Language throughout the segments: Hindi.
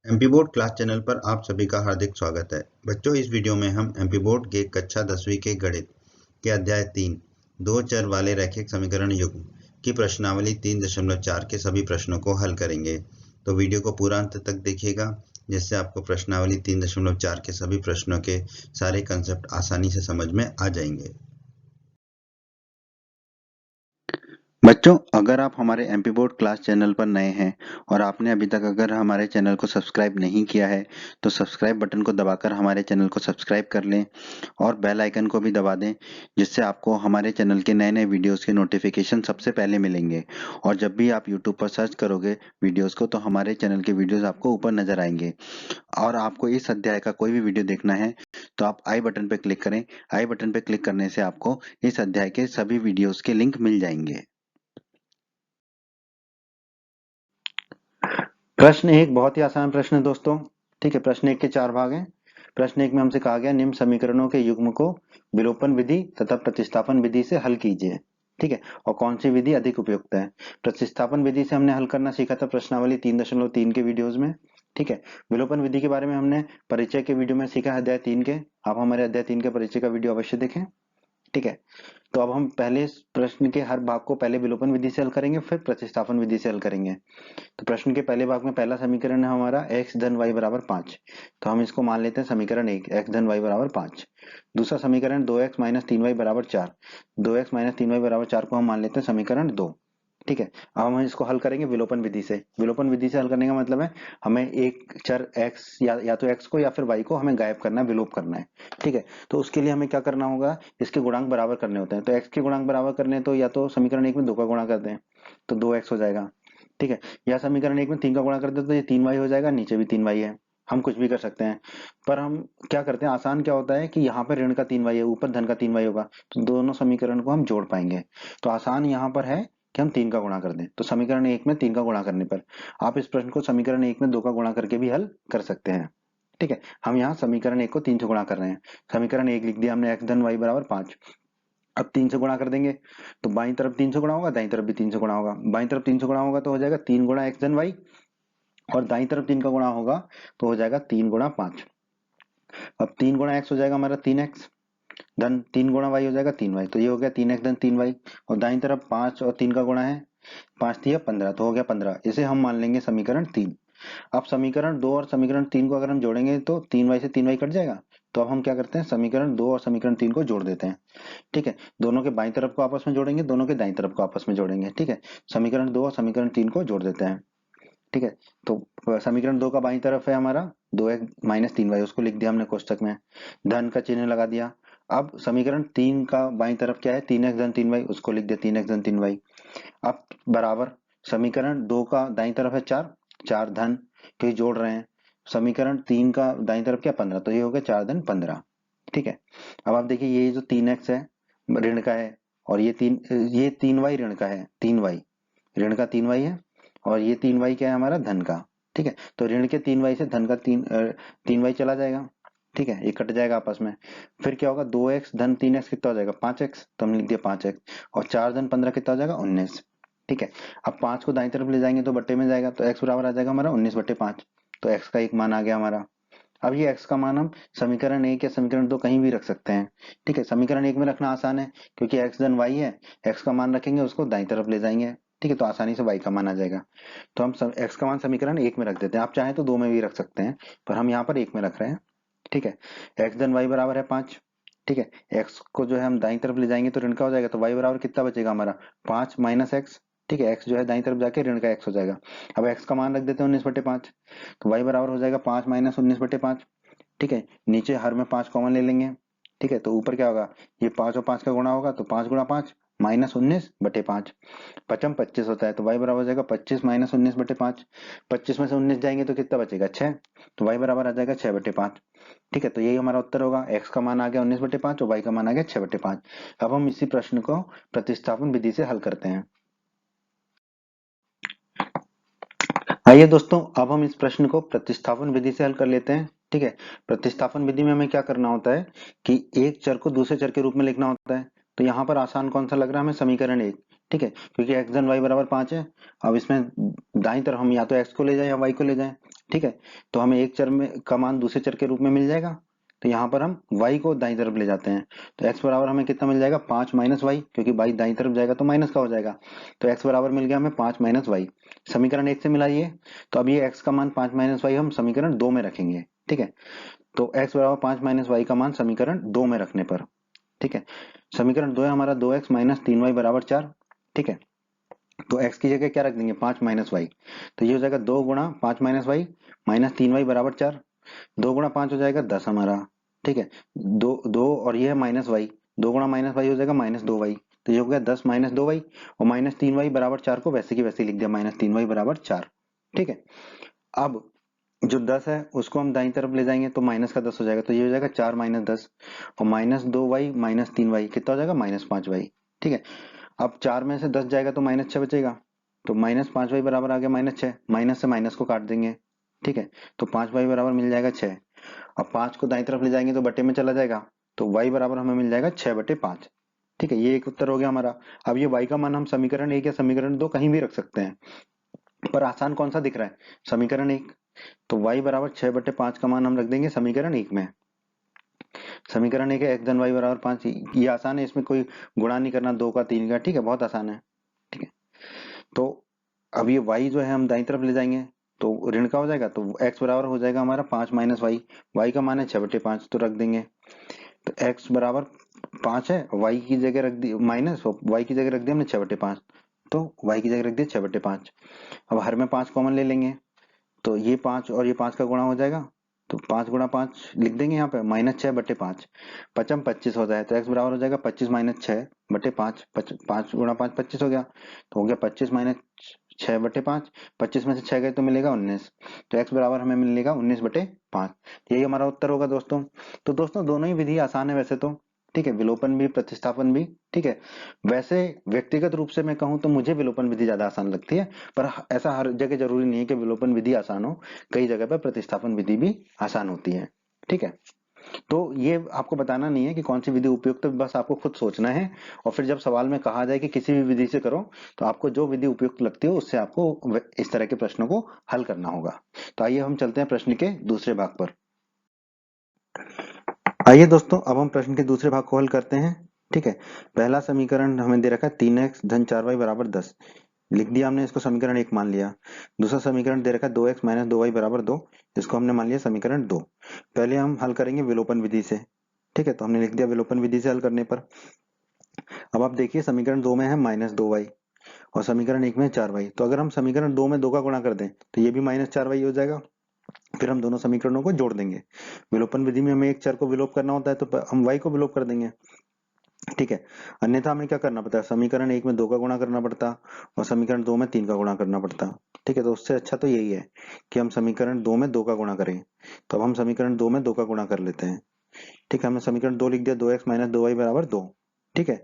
एमपी बोर्ड क्लास चैनल पर आप सभी का हार्दिक स्वागत है। बच्चों, इस वीडियो में हम एमपी बोर्ड के कक्षा 10वीं के गणित के अध्याय 3 दो चर वाले रैखिक समीकरण युग्म की प्रश्नावली 3.4 के सभी प्रश्नों को हल करेंगे। तो वीडियो को पूरा अंत तक देखिएगा, जिससे आपको प्रश्नावली 3.4 के सभी प्रश्नों के सारे कंसेप्ट आसानी से समझ में आ जाएंगे। बच्चों, अगर आप हमारे एमपी बोर्ड क्लास चैनल पर नए हैं और आपने अभी तक अगर हमारे चैनल को सब्सक्राइब नहीं किया है तो सब्सक्राइब बटन को दबाकर हमारे चैनल को सब्सक्राइब कर लें और बेल आइकन को भी दबा दें, जिससे आपको हमारे चैनल के नए नए वीडियोस के नोटिफिकेशन सबसे पहले मिलेंगे। और जब भी आप यूट्यूब पर सर्च करोगे वीडियोस को तो हमारे चैनल के वीडियोस आपको ऊपर नजर आएंगे। और आपको इस अध्याय का कोई भी वीडियो देखना है तो आप आई बटन पर क्लिक करें। आई बटन पर क्लिक करने से आपको इस अध्याय के सभी वीडियोस के लिंक मिल जाएंगे। प्रश्न एक बहुत ही आसान प्रश्न है दोस्तों। ठीक है, प्रश्न एक के 4 भाग हैं। प्रश्न एक में हमसे कहा गया निम्न समीकरणों के युग्म को विलोपन विधि तथा प्रतिस्थापन विधि से हल कीजिए। ठीक है, और कौन सी विधि अधिक उपयुक्त है। प्रतिस्थापन विधि से हमने हल करना सीखा था प्रश्नावली 3.3 के वीडियोज में। ठीक है, विलोपन विधि के बारे में हमने परिचय के वीडियो में सीखा अध्याय 3 के। आप हमारे अध्याय 3 के परिचय का वीडियो अवश्य देखें। ठीक है, तो अब हम पहले इस प्रश्न के हर भाग को पहले विलोपन विधि से हल करेंगे, फिर प्रतिस्थापन विधि से हल करेंगे। तो प्रश्न के पहले भाग में पहला समीकरण है हमारा x धन y बराबर 5। तो हम इसको मान लेते हैं समीकरण 1, x धन y बराबर 5। दूसरा समीकरण 2x माइनस 3y बराबर 4। 2x माइनस 3y बराबर 4 को हम मान लेते हैं समीकरण 2। ठीक है, अब हम इसको हल करेंगे विलोपन विधि से। विलोपन विधि से हल करने का मतलब है हमें एक चर x या तो x को या फिर y को हमें गायब करना है, विलोप करना है। ठीक है, तो उसके लिए हमें क्या करना होगा, इसके गुणांक बराबर करने होते हैं। तो x के गुणांक बराबर करने तो या तो समीकरण 1 में 2 का गुणा कर दें तो 2x हो जाएगा। ठीक है, या समीकरण 1 में 3 का गुणा कर दे तो ये 3y हो जाएगा, नीचे भी 3y है। हम कुछ भी कर सकते हैं, पर हम क्या करते हैं, आसान क्या होता है कि यहाँ पर ऋण का 3y है, ऊपर धन का 3y होगा, तो दोनों समीकरण को हम जोड़ पाएंगे। तो आसान यहाँ पर है कि हम 3 का गुणा कर दें। तो समीकरण 1 में 3 का गुणा करने पर आप इस प्रश्न को समीकरण 1 में 2 का गुणा करके भी हल कर सकते हैं। ठीक है, हम यहाँ समीकरण 1 को 3 से गुणा कर रहे हैं। समीकरण 1 लिख दिया हमने, x धन y बराबर 5। अब 3 से गुणा कर देंगे तो बाईं तरफ 3 से गुणा होगा, दाईं तरफ भी 3 से गुणा होगा। बाईं तरफ 3 से गुणा होगा तो हो जाएगा 3 गुणा x धन y, और दाईं तरफ 3 का गुणा होगा तो हो जाएगा 3 गुणा 5। अब 3 गुणा x हो जाएगा हमारा 3x, धन 3 गुणा y हो जाएगा 3y। तो ये हो गया 3x धन 3y, और दाईं तरफ 5 और 3 का गुणा है, 5 3 15, तो हो गया 15। इसे हम मान लेंगे समीकरण 3। अब समीकरण 2 और समीकरण 3 को अगर हम जोड़ेंगे तो 3y से 3y कट जाएगा। तो अब हम क्या करते हैं, समीकरण 2 और समीकरण 3 को जोड़ देते हैं। ठीक है, दोनों के बाईं तरफ को आपस में जोड़ेंगे, दोनों के दाईं तरफ को आपस में जोड़ेंगे। ठीक है, समीकरण 2 और समीकरण 3 को जोड़ देते हैं। ठीक है, तो समीकरण 2 का बाईं तरफ है हमारा 2x माइनस 3y, उसको लिख दिया हमने कोष्टक में, धन का चिन्ह लगा दिया। अब समीकरण 3 का बाईं तरफ क्या है, 3x धन 3y, उसको लिख दिया 3x धन 3y। अब बराबर समीकरण 2 का दाईं तरफ है 4, 4 धन, क्योंकि जोड़ रहे हैं। समीकरण 3 का दाईं तरफ क्या, 15, तो ये हो गया 4 धन 15। ठीक है, अब आप देखिए ये जो 3x है ऋण का है, और ये 3y ऋण का है, 3y ऋण का 3y है, और ये 3y क्या है हमारा, धन का। ठीक है, तो ऋण के 3y से धन का 3y चला जाएगा। ठीक है, ये कट जाएगा आपस में। फिर क्या होगा, 2x धन 3x कितना हो जाएगा, 5x, तो हमने लिख दिया 5x, और 4 धन 15 कितना हो जाएगा, 19। ठीक है, अब 5 को दाईं तरफ ले जाएंगे तो बट्टे में जाएगा, तो x बराबर आ जाएगा हमारा 19/5। तो x का एक मान आ गया हमारा। अब ये x का मान हम समीकरण 1 या समीकरण 2 कहीं भी रख सकते हैं। ठीक है, समीकरण 1 में रखना आसान है क्योंकि x धन y है, x का मान रखेंगे उसको दाईं तरफ ले जाएंगे। ठीक है, तो आसानी से y का मान आ जाएगा। तो हम x का मान समीकरण 1 में रख देते हैं, आप चाहें तो 2 में भी रख सकते हैं, पर हम यहाँ पर 1 में रख रहे हैं। ठीक है, x धन y बराबर है 5। ठीक है, x को जो है हम दाईं तरफ ले जाएंगे तो ऋण का हो जाएगा, तो y बराबर कितना बचेगा हमारा, 5 माइनस x। ठीक है, x जो है दाईं तरफ जाके ऋण का x हो जाएगा। अब x का मान रख देते हैं 19/5, तो y बराबर हो जाएगा 5 माइनस 19/5। ठीक है, नीचे हर में 5 कॉमन ले लेंगे। ठीक है, तो ऊपर क्या होगा, ये 5 और 5 का गुणा होगा, तो 5 गुणा 5 माइनस 19/5, 5 25 होता है, तो y बराबर हो जाएगा 25 माइनस 19/5। 25 में से 19 जाएंगे तो कितना बचेगा, 6, तो y बराबर आ जाएगा 6/5। ठीक है, तो यही हमारा उत्तर होगा, x का मान आ गया 19/5 और y का मान आ गया 6/5। अब हम इसी प्रश्न को प्रतिस्थापन विधि से हल करते हैं। आइए दोस्तों, अब हम इस प्रश्न को प्रतिस्थापन विधि से हल कर लेते हैं। ठीक है, प्रतिस्थापन विधि में हमें क्या करना होता है कि एक चर को दूसरे चर के रूप में लिखना होता है। तो यहाँ पर आसान कौन सा लग रहा है हमें, समीकरण 1। ठीक है, क्योंकि x धन y बराबर 5 है। अब इसमें दाईं तरफ हम या तो x को ले जाएं या y को ले जाएं। ठीक है, तो हमें एक चर में का मान दूसरे चर के रूप में मिल जाएगा। तो यहाँ पर हम y को दाईं तरफ ले जाते हैं, तो x बराबर हमें कितना मिल जाएगा 5 माइनस वाई, क्योंकि y दाईं तरफ जाएगा तो माइनस का हो जाएगा। तो x बराबर मिल गया हमें 5 माइनस वाई। समीकरण 1 से मिलाइए, तो अब ये x का मान 5 माइनस वाई हम समीकरण 2 में रखेंगे। ठीक है, तो x बराबर 5 माइनस वाई का मान समीकरण 2 में रखने पर, ठीक है, समीकरण 2 है हमारा 2x माइनस 3y बराबर 4। ठीक है, तो x की जगह क्या रख देंगे 5 माइनस वाई, तो ये हो जाएगा 2 गुणा 5 माइनस वाई माइनस 3y बराबर 4। 2 गुणा 5 हो जाएगा 10 हमारा। ठीक है, दो दो और ये है माइनस वाई, 2 गुणा माइनस वाई हो जाएगा माइनस 2y, तो ये हो गया 10 माइनस 2y, और माइनस 3y बराबर 4 को वैसे की वैसे लिख दिया, माइनस 3y बराबर 4। ठीक है, अब जो 10 है उसको हम दाईं तरफ ले जाएंगे तो माइनस का 10 हो जाएगा, तो ये हो जाएगा 4 माइनस 10, और माइनस 2y माइनस 3y कितना हो जाएगा माइनस 5y। ठीक है, अब 4 में से 10 जाएगा तो माइनस 6 बचेगा, तो माइनस 5y बराबर आ गया माइनस 6, माइनस से माइनस को काट देंगे। ठीक है, तो 5y बराबर मिल जाएगा 6। अब 5 को दाईं तरफ ले जाएंगे तो बटे में चला जाएगा, तो y बराबर हमें मिल जाएगा 6/5। ठीक है, ये एक उत्तर हो गया हमारा। अब ये y का मान हम समीकरण 1 या समीकरण 2 कहीं भी रख सकते हैं, पर आसान कौन सा दिख रहा है, समीकरण 1। तो y बराबर 6/5 का मान हम रख देंगे समीकरण 1 में। समीकरण 1 है x धन y बराबर 5, ये आसान है, इसमें कोई गुणा नहीं करना 2 का 3 का। ठीक है, बहुत आसान है। ठीक है, तो अब ये y जो है हम दाईं तरफ ले जाएंगे तो ऋण का हो जाएगा, तो x बराबर हो जाएगा हमारा 5 माइनस वाई, वाई का मान है 6/5 तो रख देंगे। तो x बराबर 5 है, y की जगह रख दी माइनस, y की जगह रख दिया हमने 6/5, तो y की जगह रख दिया 6/5। अब हर में 5 कॉमन ले लेंगे, तो ये 5 और ये 5 का गुणा हो जाएगा, तो 5 गुणा 5 लिख देंगे यहाँ पे, माइनस 6/5, पचम 25 हो जाए, तो x बराबर हो जाएगा 25 माइनस 6/5, 5 गुणा 5 25 हो गया, तो हो गया 25 माइनस 6/5, 25 में से 6 गए तो मिलेगा 19, तो x बराबर हमें मिलेगा 19/5। यही हमारा उत्तर होगा दोस्तों। तो दोस्तों दोनों ही विधि आसान है वैसे तो, ठीक है, विलोपन भी प्रतिस्थापन भी। ठीक है, वैसे व्यक्तिगत रूप से मैं कहूँ तो मुझे विलोपन विधि ज्यादा आसान लगती है, पर ऐसा हर जगह जरूरी नहीं है कि विलोपन विधि आसान हो, कई जगह पर प्रतिस्थापन विधि भी आसान होती है। ठीक है, तो ये आपको बताना नहीं है कि कौन सी विधि उपयुक्त है, बस आपको खुद सोचना है, और फिर जब सवाल में कहा जाए कि किसी भी विधि से करो, तो आपको जो विधि उपयुक्त लगती है उससे आपको इस तरह के प्रश्नों को हल करना होगा। तो आइए हम चलते हैं प्रश्न के दूसरे भाग पर। आइए दोस्तों, अब हम प्रश्न के दूसरे भाग को हल करते हैं। ठीक है, पहला समीकरण हमें दे रखा है 3x धन 4y बराबर 10, लिख दिया हमने, इसको समीकरण 1 मान लिया। दूसरा समीकरण दे रखा है 2x माइनस 2y बराबर 2, इसको हमने मान लिया समीकरण 2। पहले हम हल करेंगे विलोपन विधि से। ठीक है, तो हमने लिख दिया विलोपन विधि से हल करने पर। अब आप देखिए समीकरण 2 में है -2y, और समीकरण 1 में 4y, तो अगर हम समीकरण 2 में 2 का गुणा कर दें तो ये भी -4y हो जाएगा। फिर हम दोनों समीकरणों को जोड़ देंगे। विलोपन विधि में हमें एक चर को विलोप करना होता है, तो हम y को विलोप कर देंगे। ठीक है, अन्यथा हमें क्या करना पड़ता है, समीकरण 1 में 2 का गुणा करना पड़ता, और समीकरण 2 में 3 का गुणा करना पड़ता। ठीक है, तो उससे अच्छा तो यही है कि हम समीकरण 2 में 2 का गुणा करें। तो अब हम समीकरण 2 में 2 का गुणा कर लेते हैं। ठीक है, हमने समीकरण 2 लिख दिया, 2x माइनस 2y बराबर 2। ठीक है,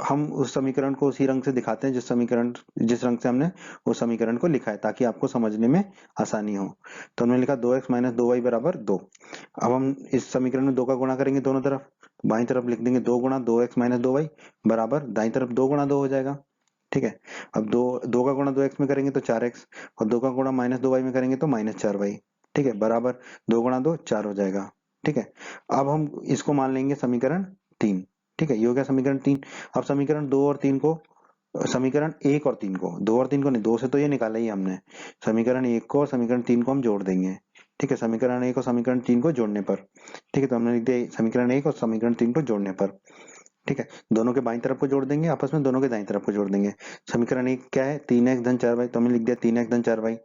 हम उस समीकरण को उसी रंग से दिखाते हैं जिस रंग से हमने उस समीकरण को लिखा है, ताकि आपको समझने में आसानी हो। तो हमने लिखा 2x माइनस 2y बराबर 2। अब हम इस समीकरण में 2 का गुणा करेंगे दोनों तरफ, बाईं तरफ लिख देंगे 2 गुणा 2x माइनस 2y बराबर, दाईं तरफ 2 गुणा 2 हो जाएगा। ठीक है, अब दो का गुणा 2x में करेंगे तो 4x, और 2 का गुणा माइनस 2y में करेंगे तो -4y। ठीक है, बराबर 2 गुणा 2 4 हो जाएगा। ठीक है, अब हम इसको मान लेंगे समीकरण 3। ठीक है, ये हो गया समीकरण 3। अब समीकरण 2 और 3 को, समीकरण 1 और 3 को, 2 और 3 को नहीं, 2 से तो ये निकाला ही हमने, समीकरण 1 को और समीकरण 3 को हम जोड़ देंगे। ठीक है, समीकरण 1 और समीकरण 3 को जोड़ने पर, ठीक है, तो हमने लिख दिया समीकरण 1 और समीकरण 3 को जोड़ने पर। ठीक है, दोनों के बाईं तरफ को जोड़ देंगे, आपस में दोनों के दाईं तरफ को जोड़ देंगे। समीकरण 1 क्या है 3x धन 4y, तो हमने लिख दिया 3x धन 4y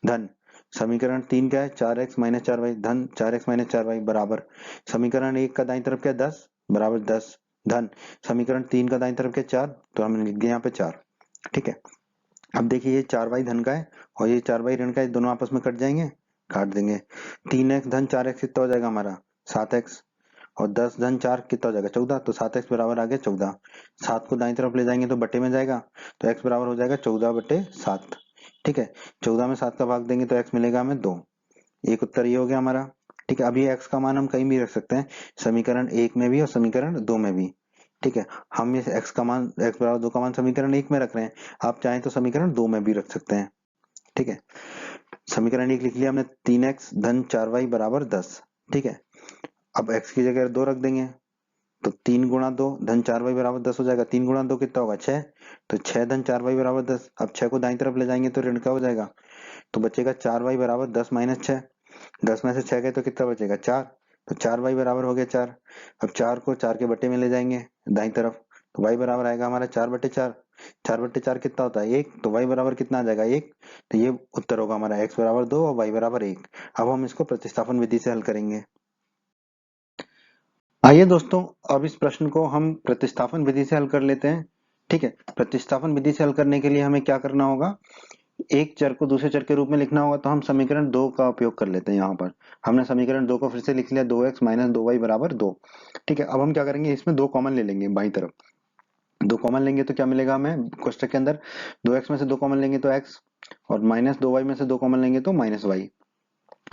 धन, समीकरण 3 क्या है 4x माइनस 4y धन 4x माइनस 4y बराबर, समीकरण 1 का दाईं तरफ क्या 10 बराबर 10 धन, समीकरण 3 का दाईं तरफ क्या 4, तो हमने लिख दिया यहाँ पे 4। ठीक है, अब देखिए ये 4y धन का है और ये 4y ऋण का है, दोनों आपस में कट जाएंगे, काट देंगे। 3x धन 4x कितना हो जाएगा हमारा 7x, और 10 धन 4 कितना हो जाएगा 14, तो 7x बराबर आ गया 14। 7 को दाईं तरफ ले जाएंगे तो बटे में जाएगा, तो x बराबर हो जाएगा 14/7। ठीक है, 14 में 7 का भाग देंगे तो x मिलेगा हमें 2। एक उत्तर ये हो गया हमारा। ठीक है, अब ये x का मान हम कहीं भी रख सकते हैं, समीकरण 1 में भी और समीकरण 2 में भी। ठीक है, हम इस x का मान x बराबर 2 का मान समीकरण 1 में रख रहे हैं, आप चाहें तो समीकरण 2 में भी रख सकते हैं। ठीक है, समीकरण एक लिख लिया हमने 3x धन 4y बराबर 10। ठीक है, अब x की जगह 2 रख देंगे तो 3 गुणा 2 धन 4y बराबर 10 हो जाएगा। 3 गुणा 2 कितना होगा 6, तो 6 धन 4y बराबर 10। अब 6 को दाईं तरफ ले जाएंगे तो ऋण का हो जाएगा, तो बचेगा 4y बराबर 10 माइनस 6। 10 में से 6 गए तो कितना बचेगा 4, तो 4y बराबर हो गया 4। अब 4 को 4 के बट्टे में ले जाएंगे दाईं तरफ, तो y बराबर आएगा हमारा 4/4। 4/4 कितना होता है 1, तो y बराबर कितना आ जाएगा 1। तो ये उत्तर होगा हमारा x बराबर 2 और y बराबर 1। अब हम इसको प्रतिस्थापन विधि से हल करेंगे। आइए दोस्तों, अब इस प्रश्न को हम प्रतिस्थापन विधि से हल कर लेते हैं। ठीक है, प्रतिस्थापन विधि से हल करने के लिए हमें क्या करना होगा, एक चर को दूसरे चर के रूप में लिखना होगा, तो हम समीकरण 2 का उपयोग कर लेते हैं। यहाँ पर हमने समीकरण 2 को फिर से लिख लिया, 2x माइनस 2y बराबर 2। ठीक है, अब हम क्या करेंगे, इसमें 2 कॉमन ले लेंगे बाईं तरफ। 2 कॉमन लेंगे तो क्या मिलेगा हमें कोष्टक के अंदर, 2x में से 2 कॉमन लेंगे तो x, और माइनस 2y में से 2 कॉमन लेंगे तो माइनस y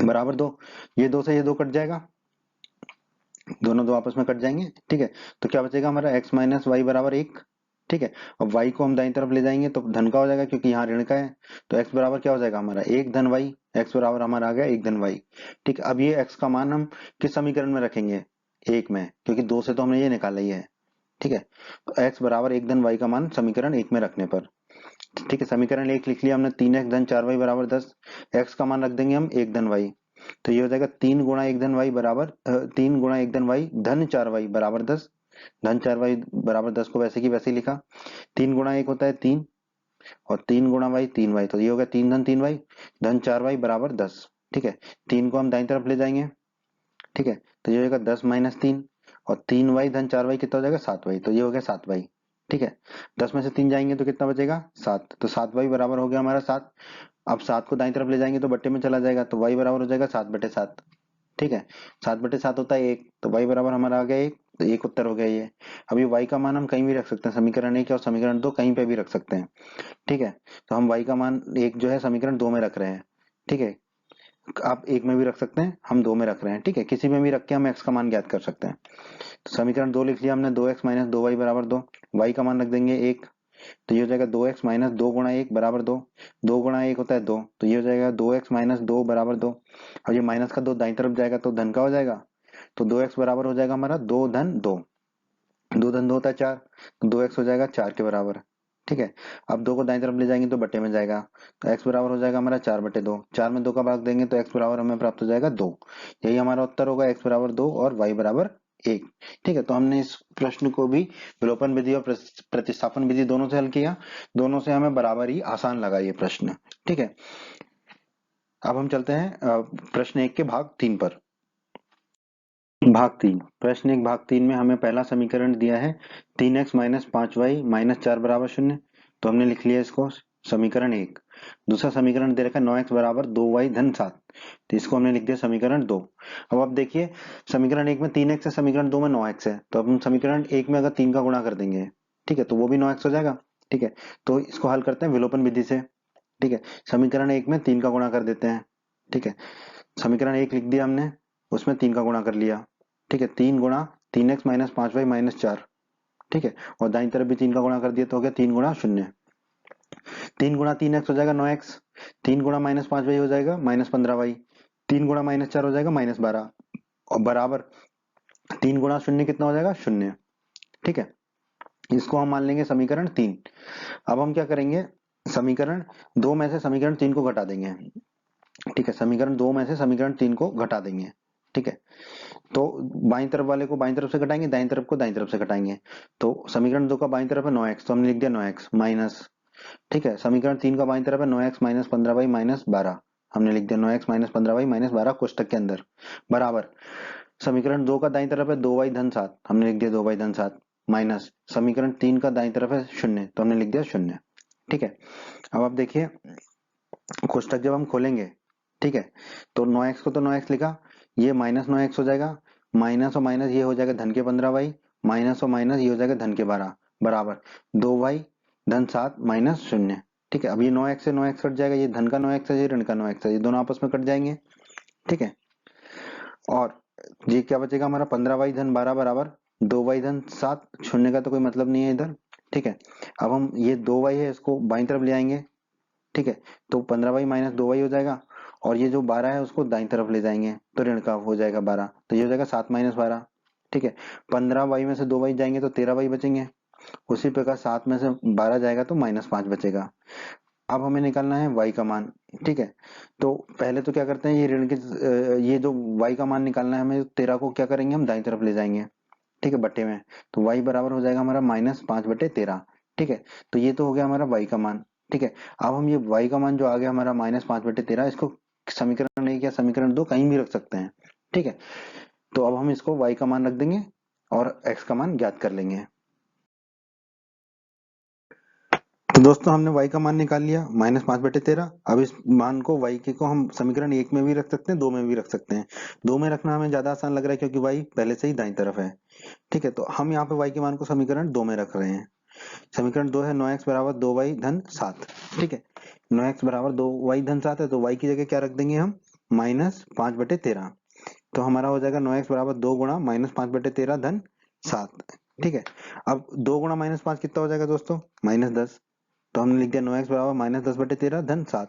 बराबर 2। ये 2 से ये 2 कट जाएगा, दोनों 2 आपस में कट जाएंगे। ठीक है, तो क्या बचेगा हमारा x माइनस वाई बराबर 1। ठीक है, अब y को हम दाईं तरफ ले जाएंगे तो धन का हो जाएगा क्योंकि यहाँ ऋण का है, तो x बराबर क्या हो जाएगा हमारा 1 धन y। x बराबर हमारा आ गया 1 धन y। ठीक है, अब ये x का मान हम किस समीकरण में रखेंगे, 1 में, क्योंकि 2 से तो हमने ये निकाला ही है। ठीक है, तो x बराबर 1 धन y का मान समीकरण 1 में रखने पर, ठीक है, समीकरण 1 लिख लिया हमने, 3x धन 4y बराबर 10। x का मान रख देंगे हम 1 धन y, तो ये हो जाएगा 3 गुणा 1 धन y बराबर 3 गुणा 1 धन y धन 4y बराबर 10। धन 4y बराबर 10 को वैसे की वैसे ही लिखा। 3 गुणा 1 होता है 3, और 3 गुणा y 3y, तो ये हो गया 3 धन 3y धन 4y बराबर 10। ठीक है, 3 को हम दाईं तरफ ले जाएंगे। ठीक है, तो ये हो जाएगा 10 माइनस 3, और 3y धन 4y कितना हो जाएगा 7y, तो ये हो गया 7y। ठीक है, 10 में से 3 जाएंगे तो कितना बचेगा 7, तो 7y बराबर हो गया हमारा 7। अब 7 को दाईं तरफ ले जाएंगे तो बट्टे में चला जाएगा, तो y बराबर हो जाएगा 7/7। ठीक है, 7/7 होता है 1, तो y बराबर हमारा आ गया 1, तो एक उत्तर हो गया ये। अब ये y का मान हम कहीं भी रख सकते हैं, समीकरण 1 और समीकरण 2 कहीं पे भी रख सकते हैं। ठीक है, तो हम y का मान 1 जो है समीकरण 2 में रख रहे हैं। ठीक है, आप 1 में भी रख सकते हैं, हम 2 में रख रहे हैं। ठीक है, किसी में भी रख के हम x का मान ज्ञात कर सकते हैं। तो समीकरण 2 लिख लिया हमने, 2x माइनस 2y बराबर 2। y का मान रख देंगे 1, तो ये हो जाएगा 2x माइनस 2 गुणा 1 बराबर 2। 2 गुणा 1 होता है 2, तो ये हो जाएगा 2x माइनस 2 बराबर 2। अब ये माइनस का 2 दाईं तरफ जाएगा तो धन का हो जाएगा, तो 2x बराबर हो जाएगा हमारा 2 धन 2। 2 धन 2 होता है 4, तो 2x हो जाएगा 4 के बराबर। ठीक है, अब 2 को दाईं तरफ ले जाएंगे तो बट्टे में जाएगा, तो x बराबर हो जाएगा हमारा 4/2। 4 में 2 का भाग देंगे तो x बराबर हमें प्राप्त हो जाएगा 2। यही हमारा उत्तर होगा, x बराबर 2 और y बराबर 1। ठीक है, तो हमने इस प्रश्न को भी विलोपन विधि और प्रतिस्थापन विधि दोनों से हल किया। दोनों से हमें बराबर ही आसान लगा ये प्रश्न। ठीक है, अब हम चलते हैं प्रश्न 1 के भाग 3 पर। भाग 3, प्रश्न 1 भाग 3 में हमें पहला समीकरण दिया है 3x माइनस 5y माइनस 4 बराबर 0, तो हमने लिख लिया इसको समीकरण 1। दूसरा समीकरण दे रखा है 9x बराबर 2y धन 7, तो इसको हमने लिख दिया समीकरण 2। अब आप देखिए, समीकरण 1 में 3x है, समीकरण 2 में 9x है, तो अब हम समीकरण 1 में अगर 3 का गुणा कर देंगे, ठीक है, तो वो भी 9x हो जाएगा। ठीक है, तो इसको हल करते हैं विलोपन विधि से। ठीक है, समीकरण 1 में 3 का गुणा कर देते हैं। ठीक है, समीकरण 1 लिख दिया हमने, उसमें 3 का गुणा कर लिया। ठीक है, 3 गुणा 3x माइनस 5y माइनस 4। ठीक है, और दाईं तरफ भी 3 का गुणा कर दिया तो हो गया 3 गुणा 0। 3 गुणा 3x हो जाएगा 9x, 3 गुणा माइनस 5y हो जाएगा माइनस 15y, 3 गुणा माइनस 4 हो जाएगा माइनस 12, और बराबर 3 गुणा 0 कितना हो जाएगा 0। ठीक है, इसको हम मान लेंगे समीकरण 3। अब हम क्या करेंगे, समीकरण 2 में से समीकरण 3 को घटा देंगे। ठीक है, समीकरण 2 में से समीकरण 3 को घटा देंगे। ठीक है, तो बाईं तरफ वाले को बाईं तरफ से घटाएंगे, दाईं तरफ को दाईं तरफ से घटाएंगे, तो समीकरण 2 का बाईं तरफ है 9x, तो हमने लिख दिया 9x माइनस। ठीक है, समीकरण 3 का बाईं तरफ है 9x माइनस 15y माइनस 12, हमने लिख दिया 9x माइनस 15y माइनस 12 कोष्टक के अंदर, बराबर समीकरण 2 का दाईं तरफ है 2y धन 7, हमने लिख दिया 2y धन 7, माइनस समीकरण 3 का दाईं तरफ है 0, तो हमने लिख दिया 0। ठीक है, अब आप देखिए कोष्टक जब हम खोलेंगे, ठीक है, तो 9x को तो 9x लिखा, ये माइनस 9x हो जाएगा, माइनस और माइनस ये हो जाएगा धन के 15y, माइनस और माइनस ये हो जाएगा धन के 12, बराबर 2y धन 7 माइनस 0। ठीक है, अब ये 9x से 9x कट जाएगा, ये धन का 9x है, ये ऋण का 9x है, ये दोनों आपस में कट जाएंगे। ठीक है, और ये क्या बचेगा हमारा 15y धन 12 बराबर 2y धन 7, शून्य का तो कोई मतलब नहीं है इधर। ठीक है, अब हम ये 2y है इसको बाईं तरफ ले आएंगे। ठीक है, तो 15y माइनस 2y हो जाएगा, और ये जो 12 है उसको दाईं तरफ ले जाएंगे तो ऋण का हो जाएगा 12, तो ये हो जाएगा 7 माइनस 12। ठीक है, 15y में से 2y जाएंगे तो 13y बचेंगे। उसी प्रकार 7 में से 12 जाएगा तो -5 बचेगा। अब हमें निकालना है y का मान। ठीक है, तो पहले तो क्या करते हैं, ये ऋण के ये जो y का मान निकालना है हमें, 13 को क्या करेंगे हम दाईं तरफ ले जाएंगे। ठीक है, बट्टे में, तो y बराबर हो जाएगा हमारा -5/13। ठीक है, तो ये तो हो गया हमारा y का मान। ठीक है, अब हम ये y का मान जो आ गया हमारा -5/13, इसको समीकरण 1 या समीकरण 2 कहीं भी रख सकते हैं। ठीक है, तो अब हम इसको y का मान रख देंगे और x का मान ज्ञात कर लेंगे। तो दोस्तों हमने y का मान निकाल लिया -5/13। अब इस मान को y के को हम समीकरण 1 में भी रख सकते हैं, 2 में भी रख सकते हैं। 2 में रखना हमें ज्यादा आसान लग रहा है क्योंकि y पहले से ही दाईं तरफ है। ठीक है, तो हम यहाँ पे y के मान को समीकरण 2 में रख रहे हैं। समीकरण 2 है 9x बराबर 2y धन 7। ठीक है, 9x बराबर 2y धन 7 है, तो y की जगह क्या रख देंगे हम, -5/13। तो हमारा हो जाएगा 9x बराबर 2 गुणा -5/13 धन 7। ठीक है, अब 2 गुणा -5 कितना हो जाएगा दोस्तों, -10। तो हमने लिख दिया 9x बराबर -10/13 धन 7।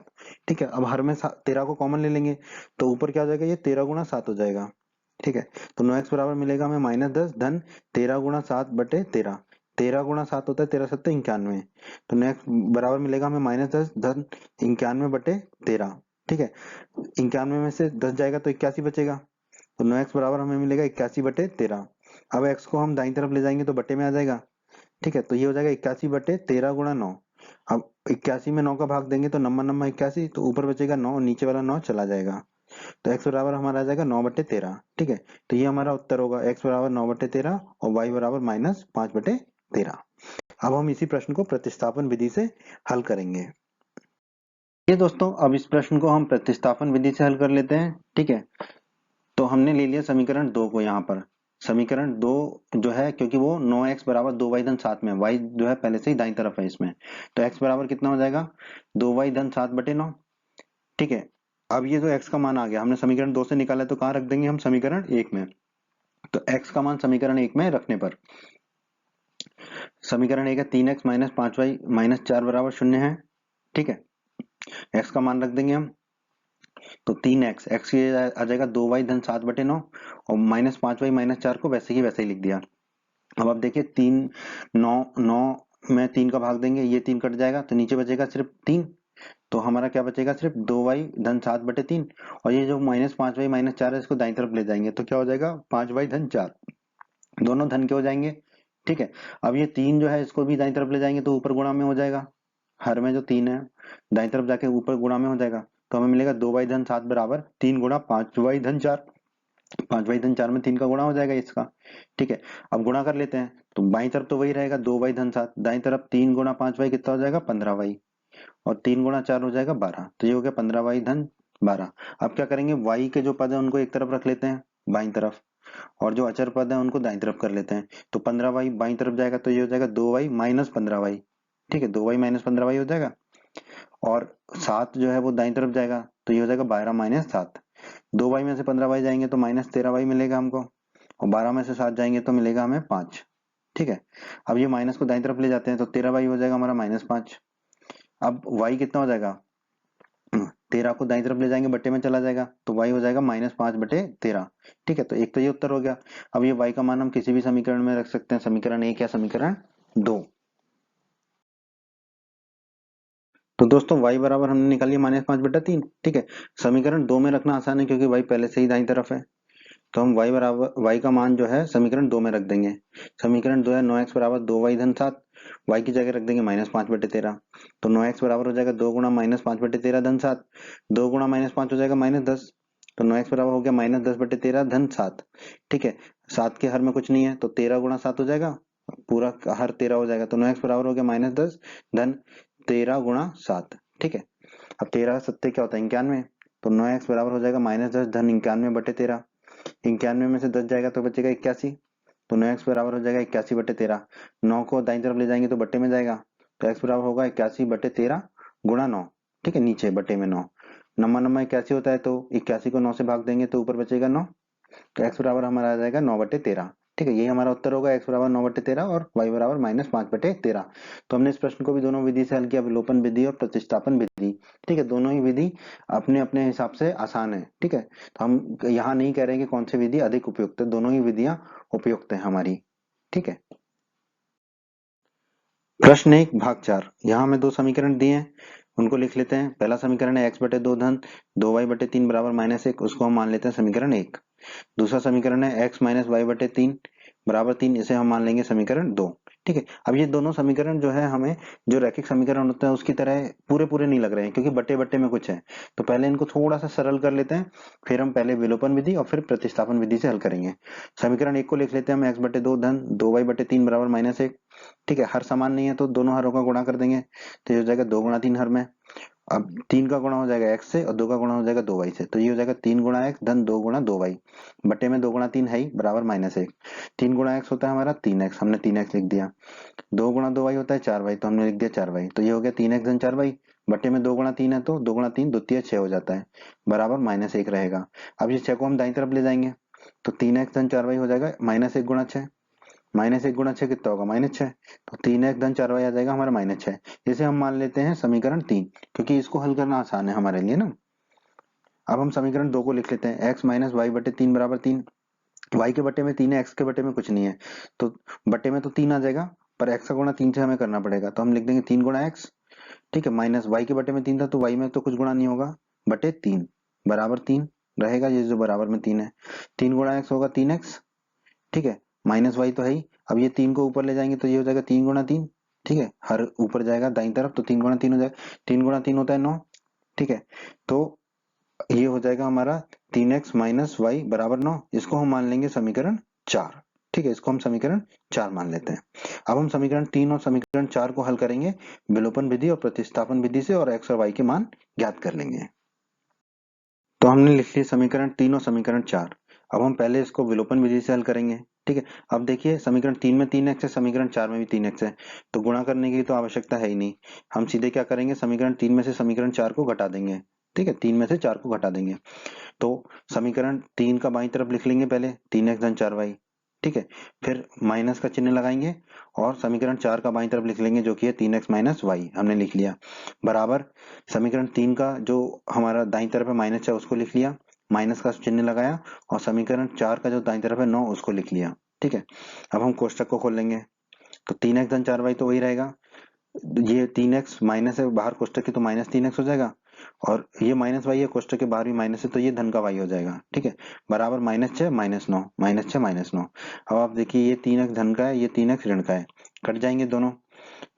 ठीक है, अब हर में 13 को कॉमन ले लेंगे तो ऊपर क्या हो जाएगा, ये 13 गुणा 7 हो जाएगा। ठीक है, तो 9x बराबर मिलेगा हमें -10 धन 13 गुणा 7/13। 13 गुणा 7 होता है 13 7 91। तो नेक्स्ट बराबर मिलेगा हमें -10 धन 91/13। ठीक है, 91 में से 10 जाएगा तो 81 बचेगा, तो 9x बराबर हमें मिलेगा 81/13। अब x को हम दाईं तरफ ले जाएंगे तो बटे में आ जाएगा। ठीक है, तो ये हो जाएगा 81/13 गुणा 9। अब 81 में 9 का भाग देंगे तो नम्मा नम्मा 81, तो ऊपर बचेगा 9, नीचे वाला 9 चला जाएगा, तो x बराबर हमारा आ जाएगा 9/13। ठीक है, तो ये हमारा उत्तर होगा, x बराबर 9/13 और y बराबर -5/13। अब हम इसी प्रश्न को प्रतिस्थापन विधि से हल करेंगे। ये दोस्तों, अब इस प्रश्न को हम प्रतिस्थापन विधि से हल कर लेते हैं। ठीक है, तो हमने ले लिया समीकरण 2 को यहाँ पर। समीकरण 2 जो है, क्योंकि वो 9x बराबर 2y धन 7 में, y जो है पहले से ही दाईं तरफ है इसमें, तो x बराबर कितना हो जाएगा, 2y धन 7/9। ठीक है, अब ये जो x का मान आ गया, हमने समीकरण 2 से निकाला, तो कहाँ रख देंगे हम, समीकरण 1 में। तो x का मान समीकरण 1 में रखने पर समीकरण 1 है 3x माइनस 5y माइनस 4 बराबर 0 है। ठीक है, x का मान रख देंगे हम, तो 3x, x ये आ जाएगा 2y धन 7/9 और -5y -4 को वैसे ही वैसे ही लिख दिया। अब आप देखिए 3 9 9 में 3 का भाग देंगे, ये 3 कट जाएगा तो नीचे बचेगा सिर्फ 3। तो हमारा क्या बचेगा, सिर्फ 2y धन 7/3। और ये जो -5y -4 है इसको दाईं तरफ ले जाएंगे तो क्या हो जाएगा, 5y धन 4। दोनों धन के हो जाएंगे। ठीक है, अब ये 3 जो है इसको भी दाईं तरफ ले जाएंगे तो ऊपर गुणा में हो जाएगा। हर में जो 3 है दाईं तरफ जाके ऊपर गुणा में हो जाएगा, तो हमें मिलेगा 2y धन 7 बराबर 3 गुणा 5y धन 4। 5y धन 4 में 3 का गुणा हो जाएगा इसका। ठीक है, अब गुणा कर लेते हैं, तो बाईं तरफ तो वही रहेगा 2y धन 7, दाईं तरफ 3 गुणा 5y कितना हो जाएगा 15y, और 3 गुणा 4 हो जाएगा 12, तो ये हो गया 15y धन 12। अब क्या करेंगे, y के जो पद है उनको एक तरफ रख लेते हैं बाईं तरफ, और जो अचर पद है उनको दाईं तरफ कर लेते हैं। तो 15y बाईं तरफ जाएगा तो ये हो जाएगा 2y माइनस 15y। ठीक है, 2y माइनस 15y हो जाएगा, और 7 जो है वो दाईं तरफ जाएगा तो ये हो जाएगा 12 माइनस 7। 2y में से 15y जाएंगे तो -13y मिलेगा हमको, और 12 में से 7 जाएंगे तो मिलेगा हमें 5। ठीक है, अब ये माइनस को दाईं तरफ ले जाते हैं तो 13y हो जाएगा हमारा -5। अब y कितना हो जाएगा, 13 को दाईं तरफ ले जाएंगे बट्टे में चला जाएगा तो y हो जाएगा -5/13। ठीक है, तो एक तो ये उत्तर हो गया। अब ये y का मान हम किसी भी समीकरण में रख सकते हैं, समीकरण 1 या समीकरण 2। तो दोस्तों y बराबर हमने निकाल लिया -5/3। ठीक है, समीकरण 2 में रखना आसान है क्योंकि y पहले से ही दाईं तरफ है, तो हम y बराबर y का मान जो है समीकरण 2 में रख देंगे। समीकरण 2 है 9x बराबर 2y धन 7, y की जगह रख देंगे -5/13। तो 9x बराबर हो जाएगा 2 गुणा -5/13 धन 7, 2 गुणा -5 हो जाएगा -10, तो 9x बराबर हो गया -10/13 धन 7। ठीक है, 7 के हर में कुछ नहीं है तो 13 गुणा 7 हो जाएगा, पूरा का हर 13 हो जाएगा, तो 9x बराबर हो गया -10 धन 13 गुणा 7। ठीक है, अब 13 सत्ते क्या होता है 91, तो 9x बराबर हो जाएगा -10 धन 91/13। 91 में से 10 जाएगा तो बचेगा 81, तो 9x बराबर हो जाएगा 81/13। 9 को दाईं तरफ ले जाएंगे तो बट्टे में जाएगा, तो x बराबर होगा 81/13 गुणा 9। ठीक है, नीचे बट्टे में 9, नम्मा नम्मा 81 होता है तो 81 को 9 से भाग देंगे तो ऊपर बचेगा 9, तो x बराबर हमारा आ जाएगा 9/13। ठीक है, यही हमारा उत्तर होगा, x बराबर 9/13 और y बराबर -5/13। तो हमने इस प्रश्न को भी दोनों विधि से हल किया, विलोपन विधि और प्रतिस्थापन विधि। ठीक है, दोनों ही विधि अपने अपने हिसाब से आसान है। ठीक है, तो हम यहाँ नहीं कह रहे कि कौन सी विधि अधिक उपयुक्त है, दोनों ही विधियां उपयुक्त है हमारी। ठीक है, प्रश्न 1 भाग 4। यहाँ हमें दो समीकरण दिए हैं, उनको लिख लेते हैं। पहला समीकरण है x/2 धन 2y/3 बराबर -1, उसको हम मान लेते हैं समीकरण 1। दूसरा समीकरण है x माइनस वाई बटे 3 बराबर 3, इसे हम मान लेंगे समीकरण 2। ठीक है, अब ये दोनों समीकरण जो है हमें जो रैखिक समीकरण होता है उसकी तरह पूरे पूरे नहीं लग रहे हैं, क्योंकि बटे बटे में कुछ है। तो पहले इनको थोड़ा सा सरल कर लेते हैं, फिर हम पहले विलोपन विधि और फिर प्रतिस्थापन विधि से हल करेंगे। समीकरण 1 को लिख लेते हैं हम, x/2 धन 2y/3 बराबर -1। ठीक है, हर समान नहीं है तो दोनों हरों का गुणा कर देंगे, तो ये हो जाएगा 2 गुणा 3 हर में। अब 3 का गुणा हो जाएगा x से और 2 का गुणा हो जाएगा 2y से, तो ये हो जाएगा 3 गुणा x धन 2 गुणा 2y बटे में 2 गुणा 3 है ही बराबर -1। 3 गुणा x होता है हमारा 3x, हमने 3x लिख दिया। 2 गुणा 2y होता है 4y, तो हमने लिख दिया 4y। तो ये हो गया 3x धन 4y बटे में 2 गुणा 3 है, तो 2 गुणा 3 द्वितीय 6 हो जाता है, बराबर -1 रहेगा। अब ये 6 को हम दाईं तरफ ले जाएंगे, तो 3x धन 4y हो जाएगा -1 गुणा 6। -1 गुणा 6 कितना होगा -6, तो 3x धन 4y आ जाएगा हमारा -6। इसे हम मान लेते हैं समीकरण 3, क्योंकि इसको हल करना आसान है हमारे लिए ना। अब हम समीकरण 2 को लिख लेते हैं, x माइनस वाई बटे 3 बराबर 3। y के बटे में 3 है, x के बटे में कुछ नहीं है, तो बटे में तो 3 आ जाएगा, पर x का गुणा 3 से हमें करना पड़ेगा, तो हम लिख देंगे 3 गुणा x। ठीक है, माइनस y के बटे में 3 था, तो y में तो कुछ गुणा नहीं होगा, बटे 3 बराबर 3 रहेगा, ये जो बराबर में 3 है। 3 गुणा x होगा 3x। ठीक है, माइनस वाई तो है ही। अब ये 3 को ऊपर ले जाएंगे तो ये हो जाएगा 3 गुणा 3। ठीक है, हर ऊपर जाएगा दाईं तरफ, तो 3 गुणा 3 हो जाएगा, 3 गुणा 3 होता है 9। ठीक है, तो ये हो जाएगा हमारा 3x माइनस वाई बराबर 9, इसको हम मान लेंगे समीकरण 4। ठीक है, इसको हम समीकरण 4 मान लेते हैं। अब हम समीकरण 3 और समीकरण 4 को हल करेंगे विलोपन विधि और प्रतिस्थापन विधि से, और x और y के मान ज्ञात कर लेंगे। तो हमने लिख लिया समीकरण 3 और समीकरण 4। अब हम पहले इसको विलोपन विधि से हल करेंगे। ठीक है, अब देखिए समीकरण 3 में 3x है, समीकरण 4 में भी 3x है, तो गुणा करने की तो आवश्यकता है ही नहीं। हम सीधे क्या करेंगे, समीकरण 3 में से समीकरण 4 को घटा देंगे। ठीक है, 3 में से 4 को घटा देंगे, तो समीकरण 3 का बाईं तरफ लिख लेंगे पहले 3x धन 4y। ठीक है, फिर माइनस का चिन्ह लगाएंगे और समीकरण 4 का बाईं तरफ लिख लेंगे, जो कि है 3x माइनस वाई, हमने लिख लिया, बराबर समीकरण 3 का जो हमारा दाईं तरफ है माइनस है उसको लिख लिया, माइनस का चिन्ह लगाया, और समीकरण 4 का जो दाईं तरफ है 9 उसको लिख लिया। ठीक है, अब हम कोष्टक को खोल लेंगे, तो 3x धन 4y तो वही रहेगा, ये 3x माइनस है बाहर कोष्टक की, तो -3x हो जाएगा, और ये माइनस वाई है कोष्टक के बाहर भी माइनस है, तो ये धन का वाई हो जाएगा। ठीक है, बराबर -6 -9 -6 -9। अब आप देखिए ये 3x धन का है, ये 3x ऋण का है, कट जाएंगे दोनों,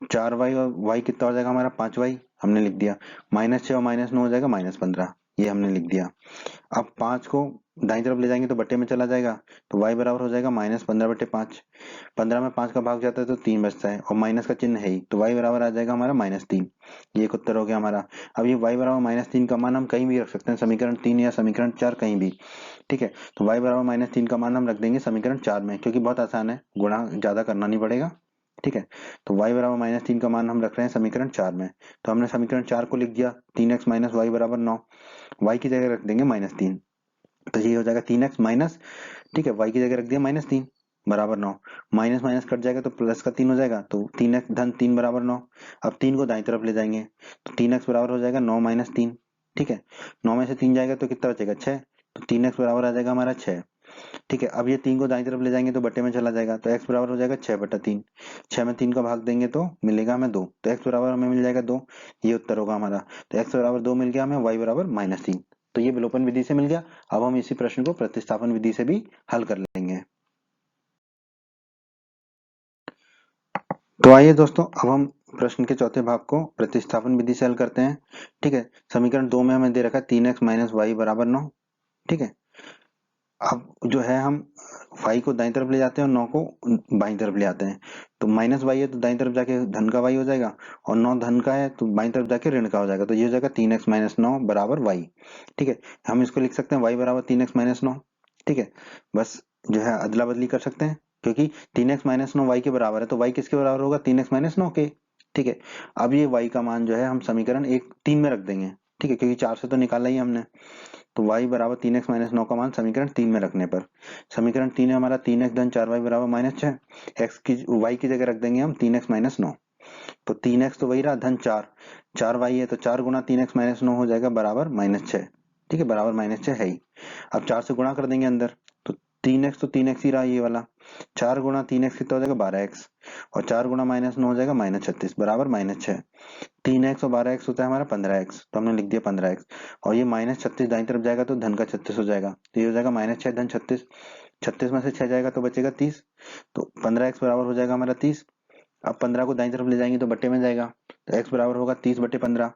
4y और y कितना हो जाएगा हमारा 5y, हमने लिख दिया, -6 और -9 हो जाएगा -15, ये हमने लिख दिया। अब 5 को दाईं तरफ ले जाएंगे तो बट्टे में चला जाएगा, तो y बराबर हो जाएगा -15/5। 15 में 5 का भाग जाता है तो 3 बचता है, और माइनस का चिन्ह है ही, तो y बराबर आ जाएगा हमारा -3। ये एक उत्तर हो गया हमारा। अब ये y बराबर -3 का मान हम कहीं भी रख सकते हैं, समीकरण 3 या समीकरण 4 कहीं भी। ठीक है, तो y बराबर -3 का मान हम रख देंगे समीकरण 4 में, क्योंकि बहुत आसान है, गुणा ज्यादा करना नहीं पड़ेगा। ठीक है, तो y बराबर -3 का मान हम रख रहे हैं समीकरण 4 में, तो हमने समीकरण 4 को लिख दिया, 3x माइनस वाई बराबर 9, y की जगह रख देंगे -3, तो ये हो जाएगा 3x माइनस, ठीक है, y की जगह रख दिया -3 बराबर 9, माइनस माइनस कट जाएगा तो प्लस का 3 हो जाएगा, तो 3x धन 3 बराबर 9। अब 3 को दाईं तरफ ले जाएंगे, तो 3x बराबर हो जाएगा 9 - 3। ठीक है, 9 में से 3 जाएगा तो कितना बचेगा 6, तो 3x बराबर आ जाएगा हमारा 6। ठीक है, अब ये 3 को दाईं तरफ ले जाएंगे तो बट्टे में चला जाएगा, तो x बराबर हो जाएगा 6/3। 6 में 3 का भाग देंगे तो मिलेगा हमें 2, तो x बराबर हमें मिल जाएगा 2, ये उत्तर होगा हमारा। तो x बराबर 2 मिल गया हमें, y बराबर -3, तो ये विलोपन विधि से मिल गया। अब हम इसी प्रश्न को प्रतिस्थापन विधि से भी हल कर लेंगे। तो आइए दोस्तों, अब हम प्रश्न के चौथे भाग को प्रतिस्थापन विधि से हल करते हैं। ठीक है, समीकरण 2 में हमें दे रखा है 3x माइनस वाई बराबर 9। ठीक है, अब जो है हम y को दाईं तरफ ले जाते हैं और 9 को बाईं तरफ ले आते हैं, तो माइनस वाई है तो दाईं तरफ जाके धन का y हो जाएगा, और 9 धन का है तो बाईं तरफ जाके ऋण का हो जाएगा, तो ये हो जाएगा 3x माइनस 9 बराबर y। ठीक है, हम इसको लिख सकते हैं y बराबर 3x माइनस 9। ठीक है, बस जो है अदला बदली कर सकते हैं, क्योंकि 3x माइनस 9 y के बराबर है, तो y किसके बराबर होगा 3x माइनस 9 के। ठीक है, अब ये y का मान जो है हम समीकरण 1 3 में रख देंगे। ठीक है, क्योंकि 4 से तो निकाला ही हमने, तो y बराबर 3x माइनस 9 का मान समीकरण 3 में रखने पर, समीकरण 3 है हमारा 3x धन 4y बराबर माइनस 6, x की y की जगह रख देंगे हम 3x माइनस 9, तो 3x तो वही रहा धन 4y है तो 4 गुना 3x माइनस 9 हो जाएगा बराबर माइनस 6, ठीक है, बराबर माइनस 6 है ही। अब 4 से गुणा कर देंगे अंदर, तो 3x तो 3x ही रहा ये वाला, 4 गुना 3x कितना हो जाएगा 12x, और 4 गुना माइनस 9 हो जाएगा माइनस 36 बराबर माइनस 6। 3x और 12x होता है हमारा 15x, तो हमने लिख दिया 15x, और ये माइनस 36 दाईं तरफ जाएगा तो धन का 36 हो जाएगा, तो ये हो जाएगा माइनस 6 धन 36, 36 में से 6 जाएगा तो बचेगा 30, तो 15x बराबर हो जाएगा हमारा 30। अब 15 को दाईं तरफ ले जाएंगे तो बट्टे में जाएगा, तो x बराबर होगा 30 बट्टे 15,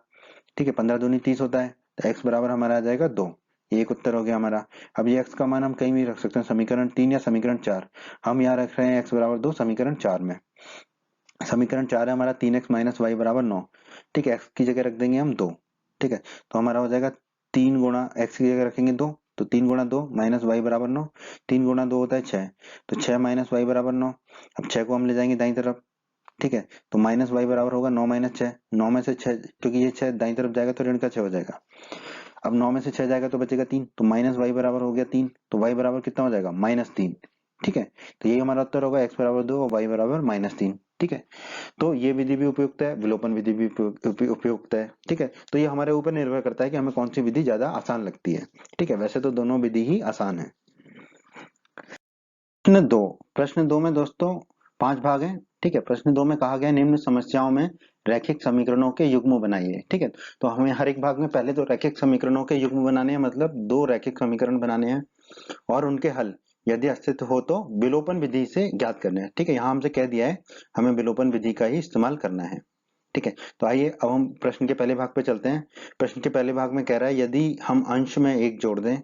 ठीक है, 15 दूनी 30 होता है, तो x बराबर हमारा आ जाएगा 2, ये एक उत्तर हो गया हमारा। अब ये x का मान हम कहीं भी रख सकते हैं, समीकरण 3 या समीकरण 4, हम यहाँ रख रहे हैं x बराबर 2 समीकरण 4 में। समीकरण 4 है हमारा 3x माइनस वाई बराबर 9, ठीक है, x की जगह रख देंगे हम 2, ठीक है, तो हमारा हो जाएगा 3 गुणा x की जगह रखेंगे 2, तो 3 गुणा 2 माइनस वाई बराबर 9, 3 गुणा 2 होता है 6, तो 6 माइनस वाई बराबर 9। अब 6 को हम ले जाएंगे दाईं तरफ, ठीक है, तो माइनस वाई बराबर होगा 9 माइनस 6, 9 में से 6, क्योंकि ये 6 दाईं तरफ जाएगा तो ऋण का 6 हो जाएगा। अब 9 में से 6 जाएगा तो बचेगा 3, तो माइनस वाई बराबर हो गया 3, तो वाई बराबर कितना हो जाएगा -3, ठीक है, तो यही हमारा उत्तर होगा x बराबर 2 और y बराबर -3, ठीक है। तो ये विधि भी उपयुक्त है, विलोपन विधि भी उपयुक्त है, ठीक है, तो ये हमारे ऊपर निर्भर करता है कि हमें कौन सी विधि ज्यादा आसान लगती है, ठीक है, वैसे तो दोनों विधि ही आसान है। प्रश्न दो में दोस्तों 5 भाग हैं, ठीक है, प्रश्न 2 में कहा गया निम्न समस्याओं में रैखिक समीकरणों के युग्म बनाइए, ठीक है, तो हमें हर एक भाग में पहले तो रैखिक समीकरणों के युग्म बनाने हैं, मतलब 2 रैखिक समीकरण बनाने हैं और उनके हल यदि अस्तित्व हो तो विलोपन विधि से ज्ञात करने हैं, ठीक है, यहाँ हमसे कह दिया है हमें विलोपन विधि का ही इस्तेमाल करना है, ठीक है। तो आइए अब हम प्रश्न के पहले भाग पे चलते हैं। प्रश्न के पहले भाग में कह रहा है यदि हम अंश में 1 जोड़ दें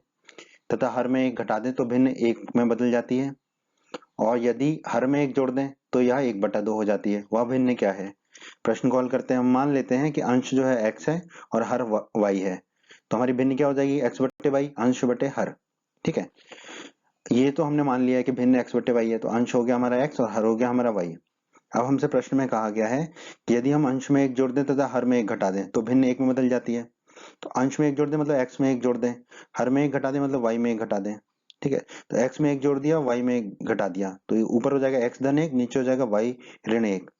तथा हर में 1 घटा दें तो भिन्न 1 में बदल जाती है, और यदि हर में 1 जोड़ दें तो यह 1/2 हो जाती है, वह भिन्न क्या है। प्रश्न को हल करते हैं, हम मान लेते हैं कि अंश जो है x है और हर y है, तो हमारी भिन्न क्या हो जाएगी x बटे y, अंश बटे हर, ठीक है, ये तो हमने मान लिया है कि भिन्न x बटे y है, तो अंश हो गया हमारा x और हर हो गया हमारा y। अब हमसे प्रश्न में कहा गया है कि यदि हम अंश में 1 जोड़ दें तथा हर में 1 घटा दें तो भिन्न 1 में बदल जाती है, तो अंश में 1 जोड़ दें मतलब x में 1 जोड़ दें, हर में 1 घटा दें मतलब y में 1 घटा दें, ठीक है, तो x में 1 जोड़ दिया y में 1 घटा दिया, तो ये ऊपर हो जाएगा x धन 1, नीचे हो जाएगा y ऋण 1,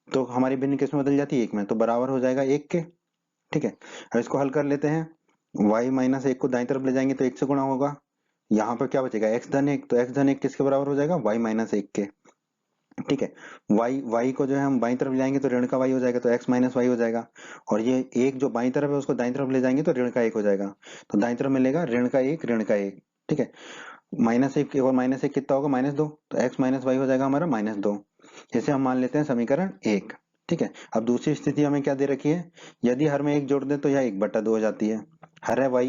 तो हमारी भिन्न किस में बदल जाती है 1 में, तो बराबर हो जाएगा 1 के, ठीक है। अब इसको हल कर लेते हैं, y माइनस 1 को दाईं तरफ ले जाएंगे तो 1 से गुणा होगा, यहाँ पर क्या बचेगा x धन 1, तो x धन 1 किसके बराबर हो जाएगा y माइनस 1 के, ठीक है, y को जो है हम बाईं तरफ ले जाएंगे तो ऋण का y हो जाएगा, तो x माइनस वाई हो जाएगा, और ये एक जो बाईं तरफ है उसको दाईं तरफ ले जाएंगे तो ऋण का 1 हो जाएगा, तो दाईं तरफ मिलेगा ऋण का 1 ऋण का 1, ठीक है, -1 और -1 कितना होगा -2, तो x माइनस वाई हो जाएगा हमारा -2, जैसे हम मान लेते हैं समीकरण 1, ठीक है। अब दूसरी स्थिति हमें क्या दे रखी है, यदि हर में 1 जोड़ दें तो यह 1/2 हो जाती है, हर है y,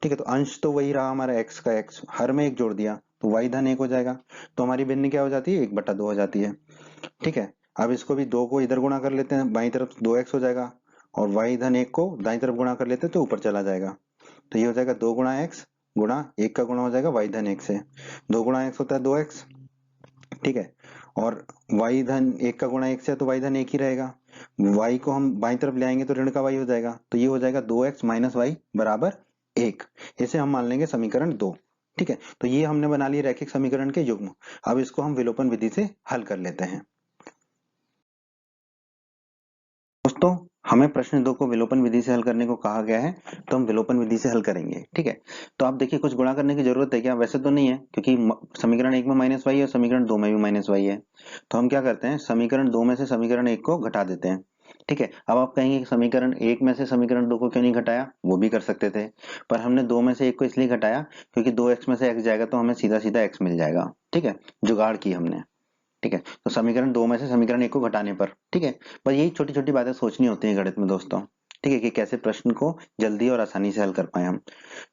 ठीक है, तो अंश तो वही रहा हमारा x का x, हर में 1 जोड़ दिया तो y धन 1 हो जाएगा, तो हमारी भिन्न क्या हो जाती है 1/2 हो जाती है, ठीक है। अब इसको भी 2 को इधर गुणा कर लेते हैं, बाईं तरफ 2x हो जाएगा, और y धन 1 को दाईं तरफ गुणा कर लेते हैं तो ऊपर चला जाएगा, तो ये हो जाएगा 2 गुणा x गुणा 1 का गुणा हो जाएगा y धन 1 से, 2 गुणा x होता है 2x, ठीक है, और y धन 1 का गुणा 1 से है तो y धन 1 ही रहेगा, y को हम बाईं तरफ ले आएंगे तो ऋण का y हो जाएगा, तो ये हो जाएगा 2x माइनस वाई बराबर 1, इसे हम मान लेंगे समीकरण 2, ठीक है, तो ये हमने बना लिए रैखिक समीकरण के युग्म। अब इसको हम विलोपन विधि से हल कर लेते हैं। दोस्तों हमें प्रश्न 2 को विलोपन विधि से हल करने को कहा गया है, तो हम विलोपन विधि से हल करेंगे, ठीक है। तो आप देखिए कुछ गुणा करने की जरूरत है क्या, वैसे तो नहीं है क्योंकि समीकरण 1 में माइनस वाई है और समीकरण 2 में भी माइनस वाई है, तो हम क्या करते हैं समीकरण 2 में से समीकरण 1 को घटा देते हैं, ठीक है। अब आप कहेंगे समीकरण 1 में से समीकरण 2 को क्यों नहीं घटाया, वो भी कर सकते थे, पर हमने 2 में से 1 को इसलिए घटाया क्योंकि 2x में से x जाएगा तो हमें सीधा सीधा x मिल जाएगा, ठीक है, जुगाड़ की हमने, ठीक है, तो समीकरण 2 में से समीकरण 1 को घटाने पर, ठीक है, पर यही छोटी छोटी बातें सोचनी होती है गणित में दोस्तों, ठीक है, कि कैसे प्रश्न को जल्दी और आसानी से हल कर पाए हम।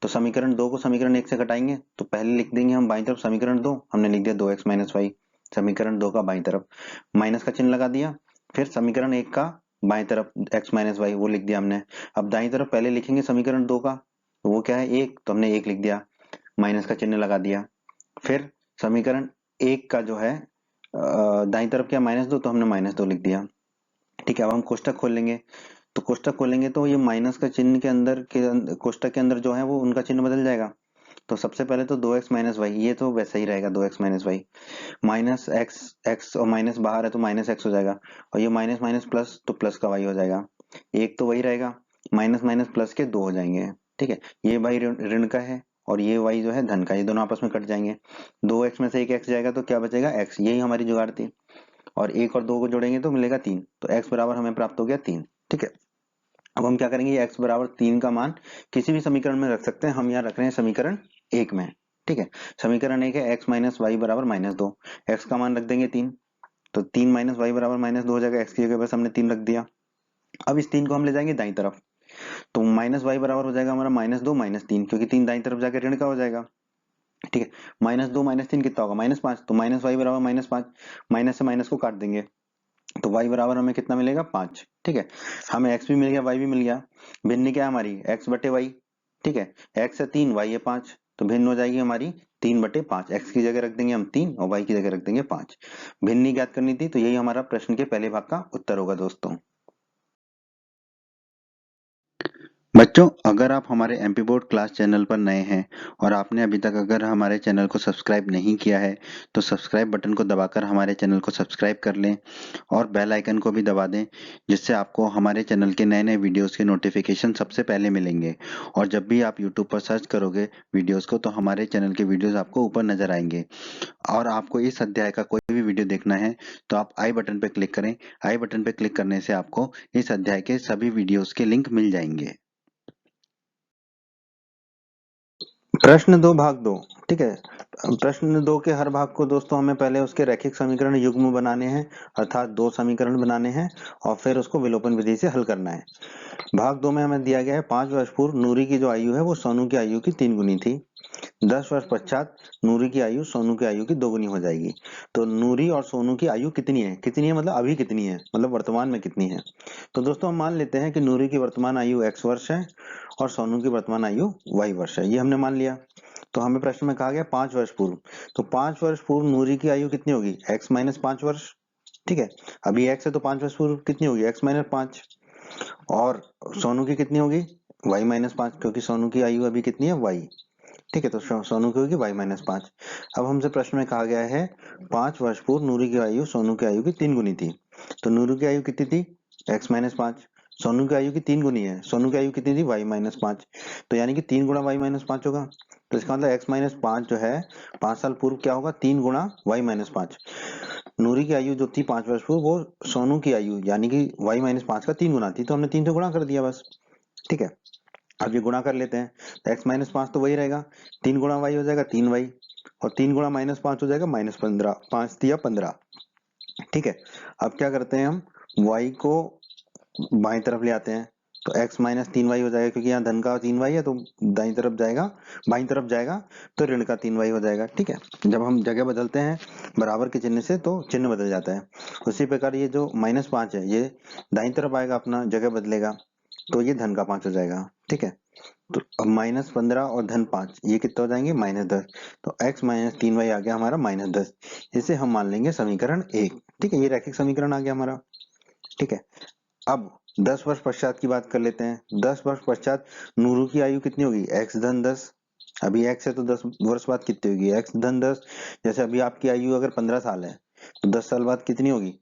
तो समीकरण 2 को समीकरण 1 से घटाएंगे तो पहले लिख देंगे हम बाईं तरफ समीकरण 2, हमने लिख दिया 2x माइनस वाई, समीकरण 2 का बाईं तरफ माइनस का चिन्ह लगा दिया, फिर समीकरण 1 का बाईं तरफ x माइनस वाई वो लिख दिया हमने। अब दाईं तरफ पहले लिखेंगे समीकरण 2 का, तो वो क्या है 1, तो हमने 1 लिख दिया, माइनस का चिन्ह लगा दिया, फिर समीकरण 1 का जो है दाईं तरफ क्या -2, तो हमने -2 लिख दिया, ठीक है। अब हम कोष्टक खोल लेंगे, तो कोष्टक खोलेंगे तो ये माइनस का चिन्ह के अंदर कोष्टक के अंदर जो है वो उनका चिन्ह बदल जाएगा। तो सबसे पहले तो 2x माइनस वाई, ये तो वैसा ही रहेगा 2x minus y, minus x, x और माइनस बाहर है तो माइनस एक्स हो जाएगा, और ये माइनस माइनस प्लस तो प्लस का वाई हो जाएगा। एक तो वही रहेगा, माइनस माइनस प्लस के 2 हो जाएंगे। ठीक है, ये वाई ऋण का है और ये वाई जो है धन का, ये दोनों आपस में कट जाएंगे। 2x में से एक एक्स जाएगा तो क्या बचेगा, एक्स, यही हमारी जुगाड़ थी। और एक और दो को जोड़ेंगे तो मिलेगा 3, तो x बराबर हमें प्राप्त हो गया 3। ठीक है, अब हम क्या करेंगे, ये x बराबर 3 का मान किसी भी समीकरण में रख सकते हैं, हम यहाँ रख रहे हैं समीकरण 1 में। ठीक है, समीकरण 1 है x माइनस वाई बराबर -2, x का मान रख देंगे 3, तो 3 माइनस वाई बराबर -2 हो जाएगा, x की जगह बस हमने 3 रख दिया। अब इस 3 को हम ले जाएंगे दाईं तरफ, तो माइनस वाई बराबर हो जाएगा हमारा -2 -3, क्योंकि 3 दाईं तरफ जाकर ऋण का हो जाएगा। ठीक है, -2 -3 कितना होगा, -5, तो माइनस वाई बराबर -5, माइनस से माइनस को काट देंगे तो y बराबर हमें कितना मिलेगा, 5। ठीक है, हमें x भी मिल गया, y भी मिल गया। भिन्न क्या है हमारी, x बटे y। ठीक है, x है 3, y है 5, तो भिन्न हो जाएगी हमारी 3/5। x की जगह रख देंगे हम 3 और y की जगह रख देंगे 5। भिन्न ज्ञात करनी थी, तो यही हमारा प्रश्न के पहले भाग का उत्तर होगा दोस्तों। बच्चों, अगर आप हमारे एमपी बोर्ड क्लास चैनल पर नए हैं और आपने अभी तक अगर हमारे चैनल को सब्सक्राइब नहीं किया है तो सब्सक्राइब बटन को दबाकर हमारे चैनल को सब्सक्राइब कर लें और बेल आइकन को भी दबा दें, जिससे आपको हमारे चैनल के नए नए वीडियोस के नोटिफिकेशन सबसे पहले मिलेंगे। और जब भी आप यूट्यूब पर सर्च करोगे वीडियोस को तो हमारे चैनल के वीडियोस आपको ऊपर नजर आएंगे। और आपको इस अध्याय का कोई भी वीडियो देखना है तो आप आई बटन पर क्लिक करें। आई बटन पर क्लिक करने से आपको इस अध्याय के सभी वीडियोस के लिंक मिल जाएंगे। प्रश्न 2 भाग 2। ठीक है, प्रश्न 2 के हर भाग को दोस्तों हमें पहले उसके रैखिक समीकरण युग्म बनाने हैं, अर्थात 2 समीकरण बनाने हैं और फिर उसको विलोपन विधि से हल करना है। भाग 2 में हमें दिया गया है 5 वर्ष पूर्व नूरी की जो आयु है वो सोनू की आयु की 3 गुनी थी। 10 वर्ष पश्चात नूरी की आयु सोनू की आयु की 2 गुनी हो जाएगी। तो नूरी और सोनू की आयु कितनी है, कितनी है मतलब अभी कितनी है, मतलब वर्तमान में कितनी है। तो दोस्तों हम मान लेते हैं कि नूरी की वर्तमान आयु x वर्ष है और सोनू की वर्तमान आयु y वर्ष है, ये हमने मान लिया। तो हमें प्रश्न में कहा गया 5 वर्ष पूर्व, तो 5 वर्ष पूर्व नूरी की आयु कितनी होगी, x माइनस 5 वर्ष। ठीक है, अभी x है तो 5 वर्ष पूर्व कितनी होगी, x माइनस 5, और सोनू की कितनी होगी, y माइनस 5, क्योंकि सोनू की आयु अभी कितनी है, y। ठीक है, तो सोनू की होगी y माइनस 5। अब हमसे प्रश्न में कहा गया है 5 वर्ष पूर्व नूरी की आयु सोनू की आयु की 3 गुनी थी। तो नूरी की आयु कितनी थी, x माइनस 5, सोनू की आयु की 3 गुनी है, सोनू की आयु कितनी थी, y माइनस 5, तो यानी कि 3 गुणा y माइनस 5 होगा। तो इसका मतलब x माइनस 5 जो है 5 साल पूर्व क्या होगा, 3 गुणा y माइनस 5। नूरी की आयु जो थी 5 वर्ष पूर्व वो सोनू की आयु यानी कि y माइनस 5 का 3 गुना थी, तो हमने 3 से गुणा कर दिया बस। ठीक है, अब ये गुणा कर लेते हैं, तो x माइनस 5 तो वही रहेगा, 3 गुणा y हो जाएगा 3y, और 3 गुणा माइनस 5 हो जाएगा -15, 5 दिया 15। ठीक है, अब क्या करते हैं हम y को बाईं तरफ ले आते हैं, तो x माइनस 3y हो जाएगा, क्योंकि यहाँ धन का 3y है तो दाईं तरफ जाएगा, बाईं तरफ जाएगा तो ऋण का 3y हो जाएगा। ठीक है, जब हम जगह बदलते हैं बराबर के चिन्ह से तो चिन्ह बदल जाता है। उसी प्रकार ये जो -5 है ये दाईं तरफ आएगा, अपना जगह बदलेगा तो ये धन का 5 हो जाएगा। ठीक है, तो अब -15 और धन 5 ये कितना हो जाएंगे, -10, तो x माइनस 3y आ गया हमारा -10। इसे हम मान लेंगे समीकरण 1। ठीक है, ये रैखिक समीकरण आ गया हमारा। ठीक है, अब 10 वर्ष पश्चात की बात कर लेते हैं। 10 वर्ष पश्चात नूरू की आयु कितनी होगी, x धन 10, अभी x है तो 10 वर्ष बाद कितनी होगी, x धन 10। जैसे अभी आपकी आयु अगर 15 साल है तो 10 साल बाद कितनी होगी,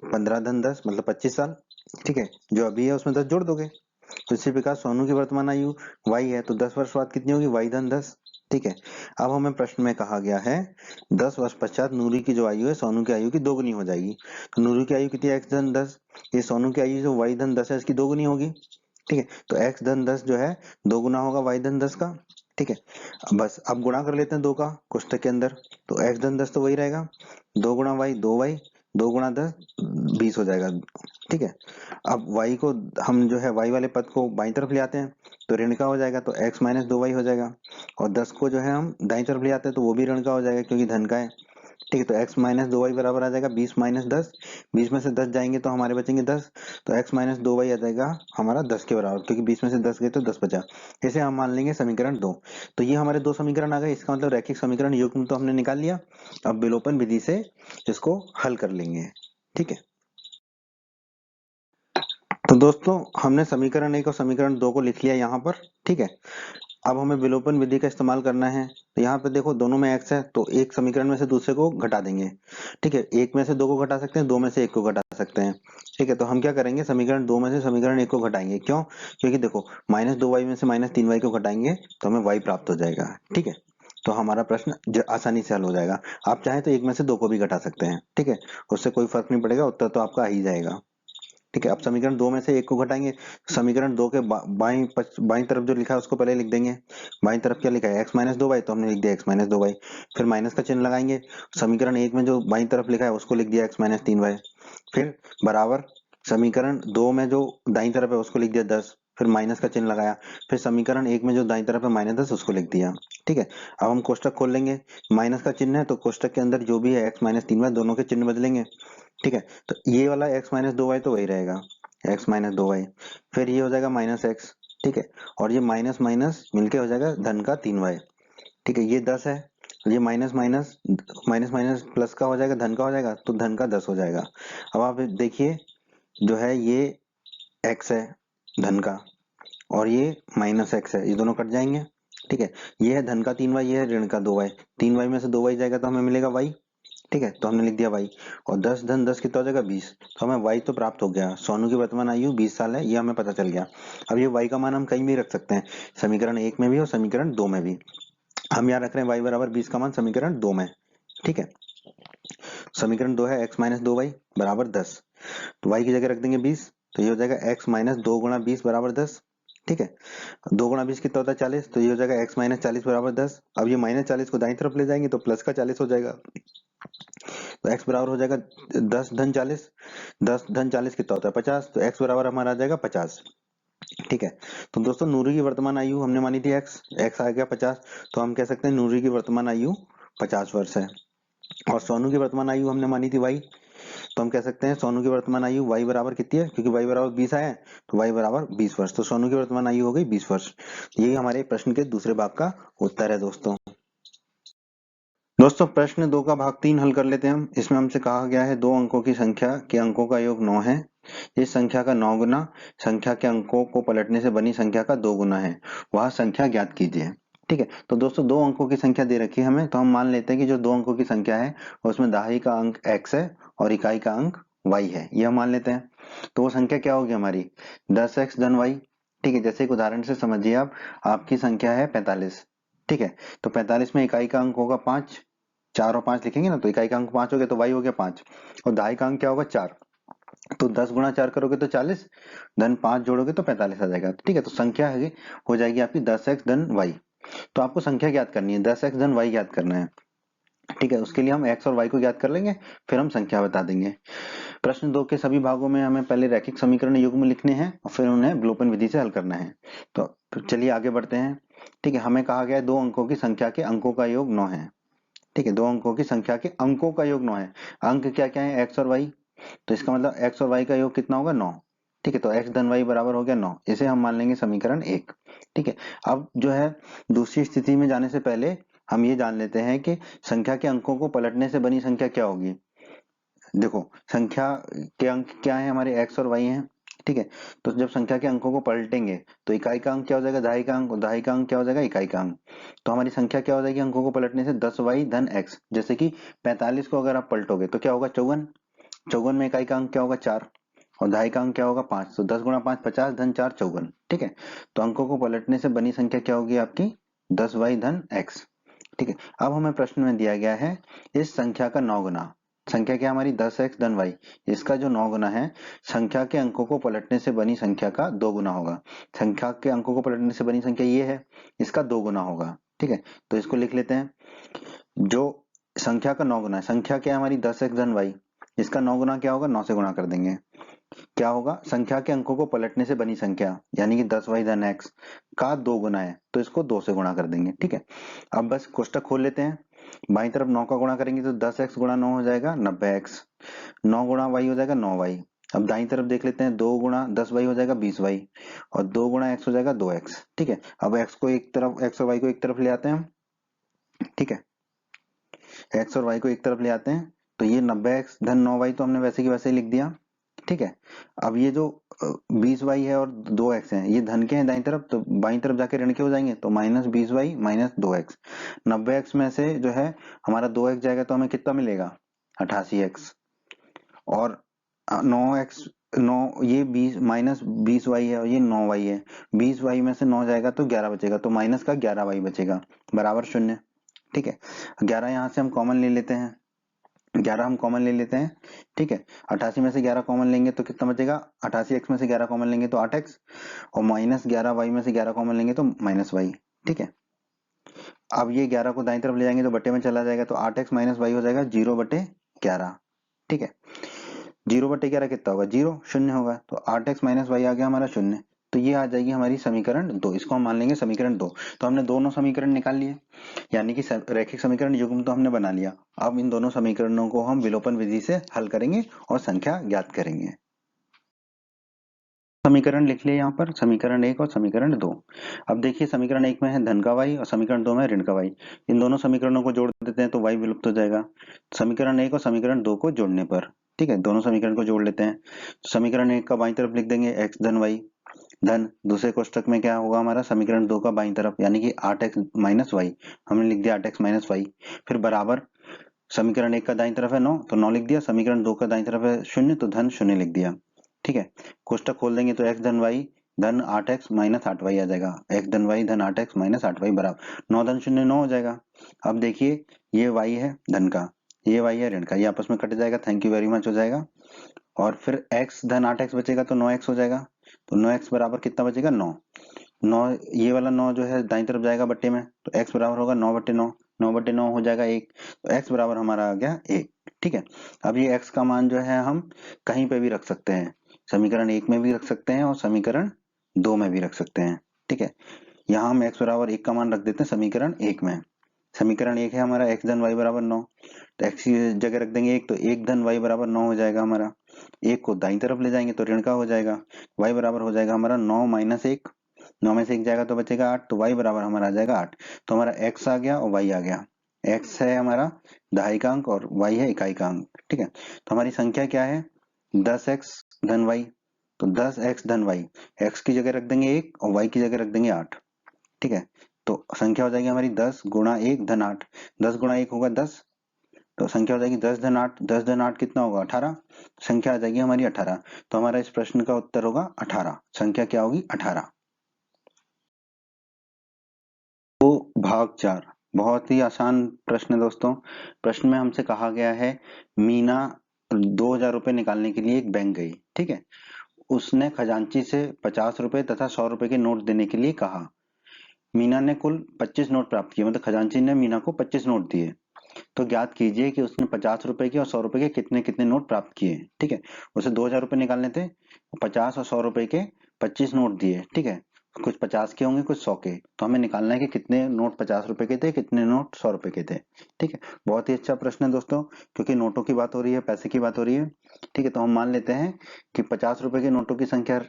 15 धन 10 मतलब 25 साल। ठीक है, जो अभी है उसमें 10 जोड़ दोगे। तो इसी प्रकार सोनू की वर्तमान आयु y है तो 10 वर्ष बाद कितनी होगी, y धन 10। ठीक है, अब हमें प्रश्न में कहा गया है 10 वर्ष पश्चात नूरी की जो आयु है सोनू की आयु की 2 गुनी हो जाएगी। तो नूरी की आयु कितनी है, x धन 10, ये सोनू की आयु जो y धन 10 है इसकी 2 गुनी होगी। ठीक है, तो x धन 10 जो है 2 गुना होगा y धन 10 का। ठीक है, बस अब गुणा कर लेते हैं 2 का कोष्टक के अंदर, तो x धन 10 तो वही रहेगा, 2 गुणा y 2y, 2 गुणा 10 20 हो जाएगा। ठीक है, अब y को हम जो है y वाले पद को बाईं तरफ ले आते हैं तो ऋण का हो जाएगा, तो x माइनस 2y हो जाएगा, और 10 को जो है हम दाईं तरफ ले आते हैं तो वो भी ऋण का हो जाएगा क्योंकि धन का है। ठीक है, तो x माइनस 2y बराबर आ जाएगा 20 माइनस 10, 20 में से 10 जाएंगे तो हमारे बचेंगे 10, तो x माइनस 2y आ जाएगा हमारा 10 के बराबर, क्योंकि 20 में से 10 गए तो 10 बचा। इसे हम मान लेंगे समीकरण 2। तो ये हमारे 2 समीकरण आ गए, इसका मतलब रैखिक समीकरण युग्म तो हमने निकाल लिया। अब विलोपन विधि से इसको हल कर लेंगे। ठीक है, तो दोस्तों हमने समीकरण 1 और समीकरण 2 को लिख लिया यहाँ पर, ठीक है। अब हमें विलोपन विधि का इस्तेमाल करना है। तो यहाँ पे देखो दोनों में x है, तो एक समीकरण में से दूसरे को घटा देंगे, ठीक है। एक में से दो को घटा सकते हैं, दो में से एक को घटा सकते हैं, ठीक है। तो हम क्या करेंगे, समीकरण 2 में से समीकरण 1 को घटाएंगे। क्यों? क्योंकि देखो -2y में से -3y को घटाएंगे तो हमें y प्राप्त हो जाएगा, ठीक है। तो हमारा प्रश्न आसानी से हल हो जाएगा। आप चाहें तो एक में से दो को भी घटा सकते हैं, ठीक है। उससे कोई फर्क नहीं पड़ेगा, उत्तर तो आपका आ ही जाएगा, ठीक है। अब समीकरण 2 में से एक को घटाएंगे, समीकरण 2 के बाईं तरफ जो लिखा है उसको पहले लिख देंगे। बाईं तरफ क्या लिखा है, x माइनस 2y, तो हमने लिख दिया x माइनस 2y। फिर माइनस का चिन्ह लगाएंगे, समीकरण 1 में जो बाईं तरफ लिखा है उसको लिख दिया x माइनस 3y। फिर बराबर समीकरण 2 में जो दाईं तरफ है उसको लिख दिया 10, फिर माइनस का चिन्ह लगाया। फिर समीकरण 1 में जो दाईं तरफ है -10 उसको लिख दिया, ठीक है। अब हम कोष्टक खोल लेंगे, माइनस का चिन्ह है तो कोष्टक के अंदर जो भी है x माइनस 3y दोनों के चिन्ह बदलेंगे, ठीक है। तो ये वाला x माइनस 2y तो वही रहेगा, x माइनस 2y। फिर ये हो जाएगा -x, ठीक है। और ये माइनस माइनस मिलके हो जाएगा धन का 3y, ठीक है। ये 10 है, ये minus minus minus minus plus का हो जाएगा, धन का हो जाएगा, तो धन का 10 हो जाएगा। अब आप देखिए जो है ये x है धन का, और ये -x है, ये दोनों कट जाएंगे, ठीक है। ये है धन का 3y, ये है ऋण का 2y। 3y में से 2y जाएगा तो हमें मिलेगा y, ठीक है। तो हमने लिख दिया y। और 10 धन 10 कितना हो जाएगा 20, तो हमें y तो प्राप्त हो गया। सोनू की वर्तमान आयु 20 साल है, ये हमें पता चल गया। अब ये y का मान हम कहीं भी रख सकते हैं, समीकरण 1 में भी और समीकरण 2 में भी। हम यहाँ रख रहे हैं y बराबर 20 का मान समीकरण 2 में, ठीक है। समीकरण 2 है x माइनस 2y बराबर 10, तो y की जगह रख देंगे 20, तो ये हो जाएगा x माइनस 2 गुणा 20 बराबर 10, ठीक है। 2 गुणा 20 कितना होता है 40, तो ये हो जाएगा x माइनस 40 बराबर 10। अब ये -40 को दाईं तरफ ले जाएंगे तो प्लस का 40 हो जाएगा, तो x बराबर हो जाएगा 10 धन 40। 10 धन 40 कितना होता है 50, तो x बराबर हमारा आ जाएगा 50, ठीक है। तो दोस्तों नूरी की वर्तमान आयु हमने मानी थी x आ गया 50, तो हम कह सकते हैं नूरी की वर्तमान आयु 50 वर्ष है। और सोनू की वर्तमान आयु हमने मानी थी y, तो हम कह सकते हैं सोनू की वर्तमान आयु y बराबर कितनी है, क्योंकि y बराबर 20 आया है तो y बराबर 20 वर्ष, तो सोनू की वर्तमान आयु हो गई 20 वर्ष। यही हमारे प्रश्न के दूसरे भाग का उत्तर है दोस्तों। दोस्तों प्रश्न 2 का भाग 3 हल कर लेते हैं हम। इसमें हमसे कहा गया है 2 अंकों की संख्या के अंकों का योग 9 है। इस संख्या का 9 गुना संख्या के अंकों को पलटने से बनी संख्या का 2 गुना है, वह संख्या ज्ञात कीजिए, ठीक है। तो दोस्तों 2 अंकों की संख्या दे रखी है हमें, तो हम मान लेते हैं कि जो 2 अंकों की संख्या है उसमें दहाई का अंक x है और इकाई का अंक y है, ये हम मान लेते हैं। तो वो संख्या क्या होगी हमारी 10x धन y, ठीक है। जैसे एक उदाहरण से समझिए आप, आपकी संख्या है 45, ठीक है। तो 45 में इकाई का अंक होगा 5, 4 और 5 लिखेंगे ना, तो इकाई का अंक 5 हो गया तो y हो गया 5, और दहाई का अंक क्या होगा 4, तो 10 गुणा 4 करोगे तो 40, धन 5 जोड़ोगे तो 45 आ जाएगा, ठीक है। तो संख्या है हो जाएगी आपकी 10x धन y। तो आपको संख्या ज्ञात करनी है, 10x धन y ज्ञात करना है, ठीक है। उसके लिए हम x और y को ज्ञात कर लेंगे, फिर हम संख्या बता देंगे। प्रश्न 2 के सभी भागों में हमें पहले रैखिक समीकरण युग्म लिखने हैं और फिर उन्हें विलोपन विधि से हल करना है। तो चलिए आगे बढ़ते हैं, ठीक है। हमें कहा गया है 2 अंकों की संख्या के अंकों का योग 9 है, ठीक है। 2 अंकों की संख्या के अंकों का योग 9 है। अंक क्या क्या है x और y, तो इसका मतलब x और y का योग कितना होगा 9, ठीक है। तो x धन y बराबर हो गया 9, इसे हम मान लेंगे समीकरण 1, ठीक है। अब जो है दूसरी स्थिति में जाने से पहले हम ये जान लेते हैं कि संख्या के अंकों को पलटने से बनी संख्या क्या होगी। देखो संख्या के अंक क्या है हमारे x और y हैं, ठीक है। तो जब संख्या के अंकों को पलटेंगे तो इकाई का अंक क्या हो जाएगा दहाई का अंक, और दहाई का अंक क्या हो जाएगा इकाई का अंक। तो हमारी संख्या क्या हो जाएगी अंकों को पलटने से 10y धन x। जैसे कि 45 को अगर आप पलटोगे तो क्या होगा 54, 54 में इकाई का अंक क्या होगा 4 और दहाई का अंक क्या होगा 5, तो 10 गुणा 5 50 धन 4 54, ठीक है। तो अंकों को पलटने से बनी संख्या क्या होगी आपकी 10y धन x, ठीक है। अब हमें प्रश्न में दिया गया है इस संख्या का 9 गुना, संख्या क्या हमारी 10x धन y, इसका जो 9 गुना है संख्या के अंकों को पलटने से बनी संख्या का 2 गुना होगा। संख्या के अंकों को पलटने से बनी संख्या ये है, इसका 2 गुना होगा, ठीक है। तो इसको लिख लेते हैं, जो संख्या का 9 गुना है, संख्या क्या है हमारी 10x धन y, इसका 9 गुना क्या होगा 9 से गुणा कर देंगे, क्या होगा संख्या के अंकों को पलटने से बनी संख्या यानी कि 10y धन x का 2 गुना है, तो इसको 2 से गुणा कर देंगे, ठीक है। अब बस कोष्टक खोल लेते हैं, बाईं तरफ 9 का गुणा करेंगे तो 10x गुणा 9 हो जाएगा 90x, 9 गुणा y हो जाएगा 9y। अब दाईं तरफ देख लेते हैं 2 गुणा 10y हो जाएगा 20y, और 2 गुणा x हो जाएगा 2x, ठीक है। अब x को एक तरफ, x और y को एक तरफ ले आते हैं हम, ठीक है। x और y को एक तरफ ले आते हैं, तो ये 90x धन 9y तो हमने वैसे की वैसे ही लिख दिया, ठीक है। अब ये जो 20y है और 2x है, ये धन के हैं दाईं तरफ, तो बाईं तरफ जाके ऋण के हो जाएंगे, तो -20y माइनस 2x। 90x में से जो है हमारा 2x जाएगा तो हमें कितना मिलेगा, 88x। और 9x, 9 ये 20 -20y है और ये 9y है, 20y में से 9 जाएगा तो 11 बचेगा, तो माइनस का 11y बचेगा बराबर 0। ठीक है, 11 यहाँ से हम कॉमन ले लेते हैं, 11 हम कॉमन ले लेते हैं। ठीक है, 88 में से 11 कॉमन लेंगे तो कितना बचेगा, 88x में से 11 कॉमन लेंगे तो 8x, और -11y में से 11 कॉमन लेंगे तो -y। ठीक है, अब ये 11 को दाईं तरफ ले जाएंगे तो बटे में चला जाएगा, तो 8x माइनस वाई हो जाएगा 0/11। ठीक है, 0/11 कितना होगा, 0 शून्य होगा, तो 8x माइनस वाई आ गया हमारा 0। तो ये आ जाएगी हमारी समीकरण 2, इसको हम मान लेंगे समीकरण 2। तो हमने दोनों समीकरण निकाल लिए, यानी कि रैखिक समीकरण युग्म तो हमने बना लिया। अब इन दोनों समीकरणों को हम विलोपन विधि से हल करेंगे और संख्या ज्ञात करेंगे। समीकरण लिख लिए यहाँ पर, समीकरण 1 और समीकरण 2। अब देखिए समीकरण 1 में है धन का y और समीकरण 2 में ऋण का y। इन दोनों समीकरणों को जोड़ देते हैं तो y विलुप्त हो जाएगा समीकरण 1 और समीकरण 2 को जोड़ने पर। ठीक है, दोनों समीकरण को जोड़ लेते हैं। समीकरण 1 का बाईं तरफ लिख देंगे x धन y, धन दूसरे कोष्टक में क्या होगा हमारा समीकरण 2 का बाईं तरफ, यानी कि 8x माइनस वाई, हमने लिख दिया 8x माइनस वाई। फिर बराबर समीकरण 1 का दाईं तरफ है 9 तो 9 लिख दिया, समीकरण 2 का दाईं तरफ है 0 तो धन 0 लिख दिया। ठीक है, कोष्टक खोल देंगे तो x धन y धन 8x माइनस 8y आ जाएगा, x धन y धन 8x माइनस 8y बराबर 9 धन 0 9 हो जाएगा। अब देखिए ये y है धन का, ये y है ऋण का, ये आपस में कट जाएगा, थैंक यू वेरी मच हो जाएगा। और फिर x धन 8x बचेगा तो 9x हो जाएगा, तो 9x बराबर कितना बचेगा 9। 9 ये वाला 9 जो है दाईं तरफ जाएगा बट्टे में, तो x बराबर होगा 9/9, 9/9 हो जाएगा 1, तो x बराबर हमारा आ गया 1। ठीक है, अब ये x का मान जो है हम कहीं पे भी रख सकते हैं, समीकरण 1 में भी रख सकते हैं और समीकरण 2 में भी रख सकते हैं। ठीक है, यहाँ हम x बराबर 1 का मान रख देते हैं समीकरण 1 में। समीकरण 1 है हमारा x धन y बराबर 9, तो x की जगह रख देंगे 1, तो 1 धन y बराबर 9 हो जाएगा हमारा। 1 को दाईं तरफ ले जाएंगे तो ऋण का हो जाएगा, y बराबर हो जाएगा हमारा 9 माइनस 1, 9 में से 1 जाएगा तो बचेगा 8, तो y बराबर हमारा आ जाएगा 8। तो हमारा x आ गया और y आ गया, x है हमारा दहाइकांक और y है इकाइकांक। ठीक है, तो हमारी संख्या क्या है 10x धन y, तो 10x धन y, x की जगह रख देंगे 1 और y की जगह रख देंगे 8। ठीक है, तो संख्या हो जाएगी हमारी 10 गुणा 1 धन 8, 10 गुणा 1 होगा 10, तो संख्या हो जाएगी 10 धन 8, 10 धन 8 कितना होगा 18, संख्या आ जाएगी हमारी 18। तो हमारा इस प्रश्न का उत्तर होगा 18, संख्या क्या होगी 18। तो भाग 4 बहुत ही आसान प्रश्न है दोस्तों। प्रश्न में हमसे कहा गया है मीना 2000 रुपए निकालने के लिए एक बैंक गई। ठीक है, उसने खजांची से 50 रुपए तथा 100 रुपए के नोट देने के लिए कहा। मीना ने कुल 25 नोट प्राप्त किए, मतलब खजांची ने मीना को 25 नोट दिए। तो ज्ञात कीजिए कि उसने 50 रुपए के और 100 रुपए के कितने कितने नोट प्राप्त किए। ठीक है, उसे 2000 रुपए निकालने थे, 50 और 100 रुपए के 25 नोट दिए। ठीक है, कुछ 50 के होंगे कुछ 100 के, तो हमें निकालना है कि कितने नोट 50 रुपए के थे कितने नोट 100 रुपए के थे। ठीक है, बहुत ही अच्छा प्रश्न है दोस्तों, क्योंकि नोटों की बात हो रही है, पैसे की बात हो रही है। ठीक है, तो हम मान लेते हैं कि 50 रुपए के नोटों की संख्या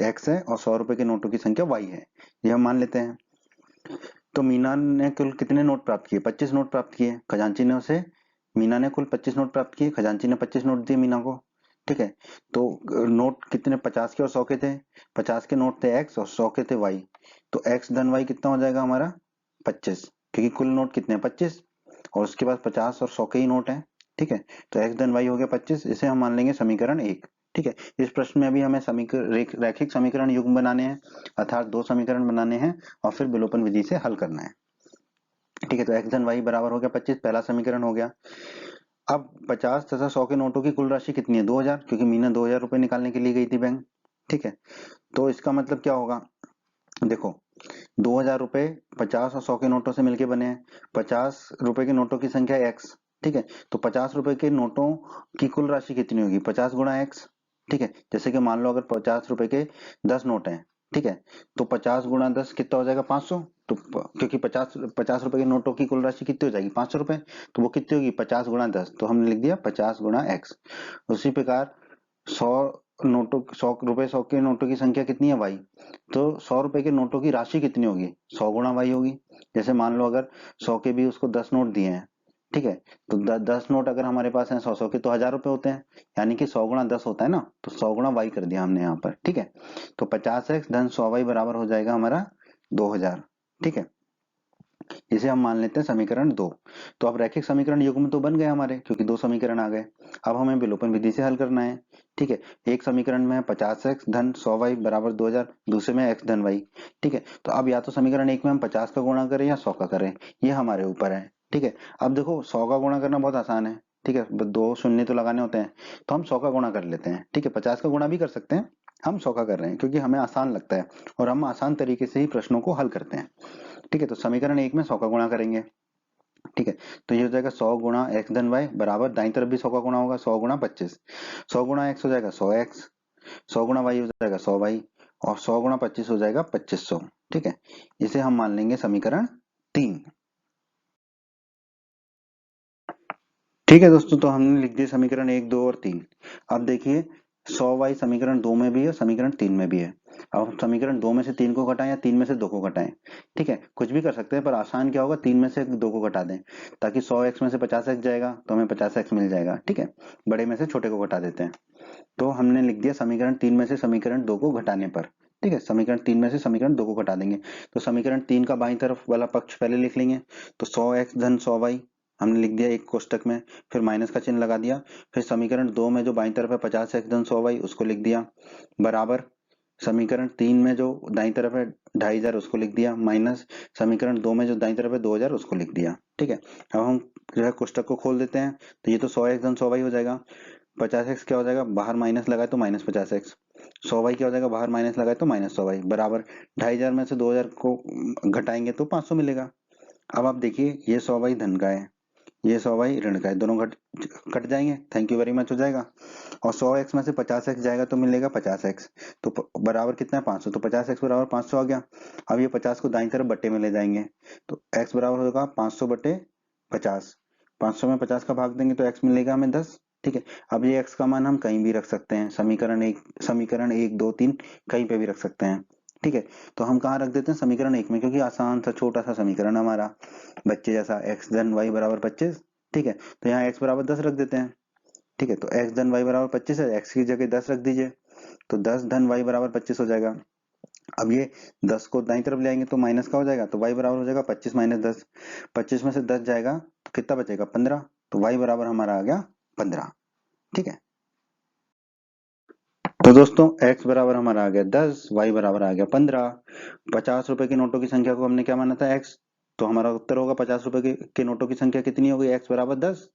x है और 100 रुपए के नोटों की संख्या y है, ये हम मान लेते हैं। तो मीना ने कुल कितने नोट प्राप्त किए, 25 नोट प्राप्त किए, खजांची ने उसे, मीना ने कुल 25 नोट प्राप्त किए, खजांची ने 25 नोट दिए मीना को। ठीक है, तो नोट कितने 50 के और 100 के थे, 50 के नोट थे x और 100 के थे y, तो x धन y कितना हो जाएगा हमारा 25, क्योंकि कुल नोट कितने हैं 25 और उसके पास 50 और 100 के ही नोट हैं। ठीक है, तो x धन y हो गया 25, इसे हम मान लेंगे समीकरण 1। ठीक है, इस प्रश्न में अभी हमें रैखिक समीकरण युग्म बनाने हैं, अर्थात 2 समीकरण बनाने हैं और फिर विलोपन विधि से हल करना है। ठीक है, तो x धन y बराबर हो गया 25, पहला समीकरण हो गया। अब 50 तथा 100 के नोटों की कुल राशि कितनी है 2000, क्योंकि मीना 2000 रुपए निकालने के लिए गई थी बैंक। ठीक है, तो इसका मतलब क्या होगा, देखो 2000 रुपए 50 और 100 के नोटों से मिलके बने हैं, 50 रुपए के नोटों की संख्या x। ठीक है, तो 50 रुपए के नोटों की कुल राशि कितनी होगी 50 गुणा x। ठीक है, जैसे कि मान लो अगर 50 रुपए के 10 नोट हैं, ठीक है, तो 50 गुणा 10 कितना हो जाएगा 500, तो क्योंकि 50 रुपए के नोटों की कुल राशि कितनी हो जाएगी 500 रुपए, तो वो कितनी होगी 50 गुणा 10, तो हमने लिख दिया 50 गुणा x। उसी प्रकार 100 नोटों 100 के नोटों की संख्या कितनी है y, तो 100 रुपए के नोटों की राशि कितनी होगी 100 गुणा y होगी। जैसे मान लो अगर 100 के भी उसको 10 नोट दिए हैं, ठीक है। तो 10 नोट अगर हमारे पास हैं 100 के, तो 1000 रुपए होते हैं, यानी कि 100 × 10 होता है ना, तो 100 × y कर दिया हमने यहाँ पर। ठीक है, तो 50x धन 100y बराबर हो जाएगा हमारा 2000। ठीक है, इसे हम मान लेते हैं समीकरण 2। तो अब रैखिक समीकरण युग्म तो बन गए हमारे, क्योंकि 2 समीकरण आ गए। अब हमें विलोपन विधि से हल करना है। ठीक है, एक समीकरण में है 50x धन 100y बराबर 2000, दूसरे में x धन y। ठीक है, तो अब या तो समीकरण 1 में हम 50 का गुणा करें या 100 का करें, ये हमारे ऊपर है। ठीक है, अब देखो 100 का गुणा करना बहुत आसान है। ठीक है, 2 शून्य तो लगाने होते हैं, तो हम 100 का गुणा कर लेते हैं। ठीक है, 50 का गुणा भी कर सकते हैं, हम 100 का कर रहे हैं क्योंकि हमें आसान लगता है और हम आसान तरीके से ही प्रश्नों को हल करते हैं। ठीक है, तो समीकरण 1 में 100 का गुणा करेंगे। ठीक है, तो ये हो जाएगा 100 गुणा x धन y बराबर, दाईं तरफ भी 100 का गुणा होगा, 100 गुणा 25। 100 गुणा x हो जाएगा 100x, 100 गुणा y हो जाएगा 100y, और 100 गुणा 25 हो जाएगा 2500। ठीक है, इसे हम मान लेंगे समीकरण 3। ठीक है दोस्तों, तो हमने लिख दिए समीकरण 1, 2 और 3। अब देखिए 100y समीकरण 2 में भी है, समीकरण 3 में भी है। अब हम समीकरण 2 में से 3 को घटाएं या 3 में से 2 को घटाएं। ठीक है, कुछ भी कर सकते हैं, पर आसान क्या होगा, 3 में से 2 को घटा दें, ताकि 100x में से 50x जाएगा तो हमें 50x मिल जाएगा। ठीक है, बड़े में से छोटे को घटा देते हैं। तो हमने लिख दिया समीकरण 3 में से समीकरण 2 को घटाने पर। ठीक है, समीकरण 3 में से समीकरण 2 को घटा देंगे, तो समीकरण 3 का बाईं तरफ वाला पक्ष पहले लिख लेंगे। तो 100x धन 100y हमने लिख दिया एक कोष्टक में, फिर माइनस का चिन्ह लगा दिया। फिर समीकरण 2 में जो बाईं तरफ है 50x धन 100y उसको लिख दिया, बराबर समीकरण 3 में जो दाईं तरफ है 2500 उसको लिख दिया, माइनस समीकरण 2 में जो दाईं तरफ है 2000 उसको लिख दिया। ठीक है, अब हम जो है कोष्टक को खोल देते हैं, तो ये तो 100x धन 100y हो जाएगा। 50x क्या हो जाएगा, बाहर माइनस लगाए तो माइनस 50x। 100y क्या हो जाएगा, बाहर माइनस लगाए तो माइनस 100y, बराबर 2500 में से 2000 को घटाएंगे तो 500 मिलेगा। अब आप देखिए ये 100y धन का है, ये 100y ऋण का है, दोनों घट कट जाएंगे, थैंक यू वेरी मच हो जाएगा। और 100x में से 50x जाएगा तो मिलेगा 50x, तो बराबर कितना है 500, तो 50x बराबर 500 आ गया। अब ये 50 को दाईं तरफ बट्टे में ले जाएंगे, तो x बराबर होगा 500 बटे 50। 500 में 50 का भाग देंगे तो x मिलेगा हमें 10। ठीक है, अब ये x का मान हम कहीं भी रख सकते हैं, समीकरण एक 2 3 कहीं पे भी रख सकते हैं। ठीक है, तो हम कहाँ रख देते हैं, समीकरण 1 में, क्योंकि आसान सा छोटा सा समीकरण हमारा बच्चे जैसा, x धन y बराबर 25। ठीक है, तो यहाँ x बराबर 10 रख देते हैं। ठीक है, तो x धन y बराबर 25 है, x की जगह 10 रख दीजिए, तो 10 धन y बराबर 25 हो जाएगा। अब ये 10 को दाईं तरफ ले आएंगे तो माइनस का हो जाएगा, तो y बराबर हो जाएगा 25 माइनस 10। 25 में से 10 जाएगा तो कितना बचेगा 15, तो y बराबर हमारा आ गया 15। ठीक है, तो दोस्तों x बराबर हमारा आ गया 10, y बराबर आ गया 15। 50 रुपए के नोटों की संख्या को हमने क्या माना था x, तो हमारा उत्तर होगा 50 रुपए के नोटों की संख्या कितनी होगी, x बराबर 10।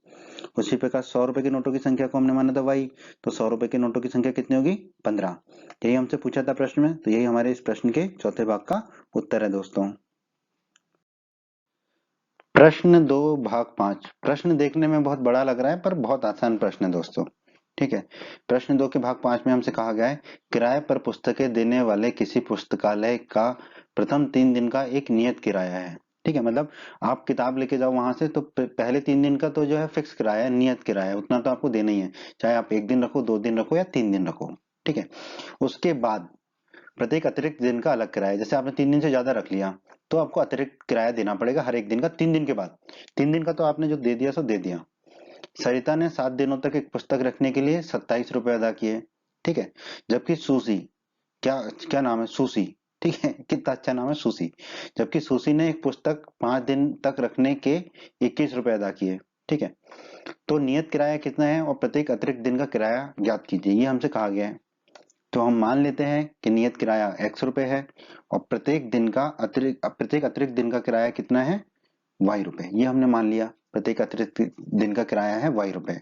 उसी प्रकार 100 रुपए के नोटों की संख्या को हमने माना था y, तो 100 रुपए के नोटों की संख्या कितनी होगी 15। यही हमसे पूछा था प्रश्न में, तो यही हमारे इस प्रश्न के चौथे भाग का उत्तर है दोस्तों। प्रश्न 2 भाग 5। प्रश्न देखने में बहुत बड़ा लग रहा है पर बहुत आसान प्रश्न है दोस्तों। ठीक है, प्रश्न 2 के भाग 5 में हमसे कहा गया है, किराए पर पुस्तकें देने वाले किसी पुस्तकालय का प्रथम 3 दिन का एक नियत किराया है। ठीक है, मतलब आप किताब लेके जाओ वहां से, तो पहले 3 दिन का तो जो है फिक्स किराया है, नियत किराया है, उतना तो आपको देना ही है, चाहे आप 1 दिन रखो, 2 दिन रखो या 3 दिन रखो। ठीक है, उसके बाद प्रत्येक अतिरिक्त दिन का अलग किराया, जैसे आपने 3 दिन से ज्यादा रख लिया तो आपको अतिरिक्त किराया देना पड़ेगा हर एक दिन का, 3 दिन के बाद। 3 दिन का तो आपने जो दे दिया सो दे दिया। सरिता ने 7 दिनों तक एक पुस्तक रखने के लिए 27 रुपए अदा किए। ठीक है, जबकि सूसी, क्या क्या नाम है, सूसी, ठीक है, कितना अच्छा नाम है सूसी, जबकि सूसी ने एक पुस्तक 5 दिन तक रखने के 21 रुपए अदा किए। ठीक है, तो नियत किराया कितना है और प्रत्येक अतिरिक्त दिन का किराया ज्ञात कीजिए, ये हमसे कहा गया है। तो हम मान लेते हैं कि नियत किराया x रुपए है और प्रत्येक अतिरिक्त दिन का किराया कितना है, y रुपए, ये हमने मान लिया, प्रत्येक अतिरिक्त दिन का किराया है y रुपए।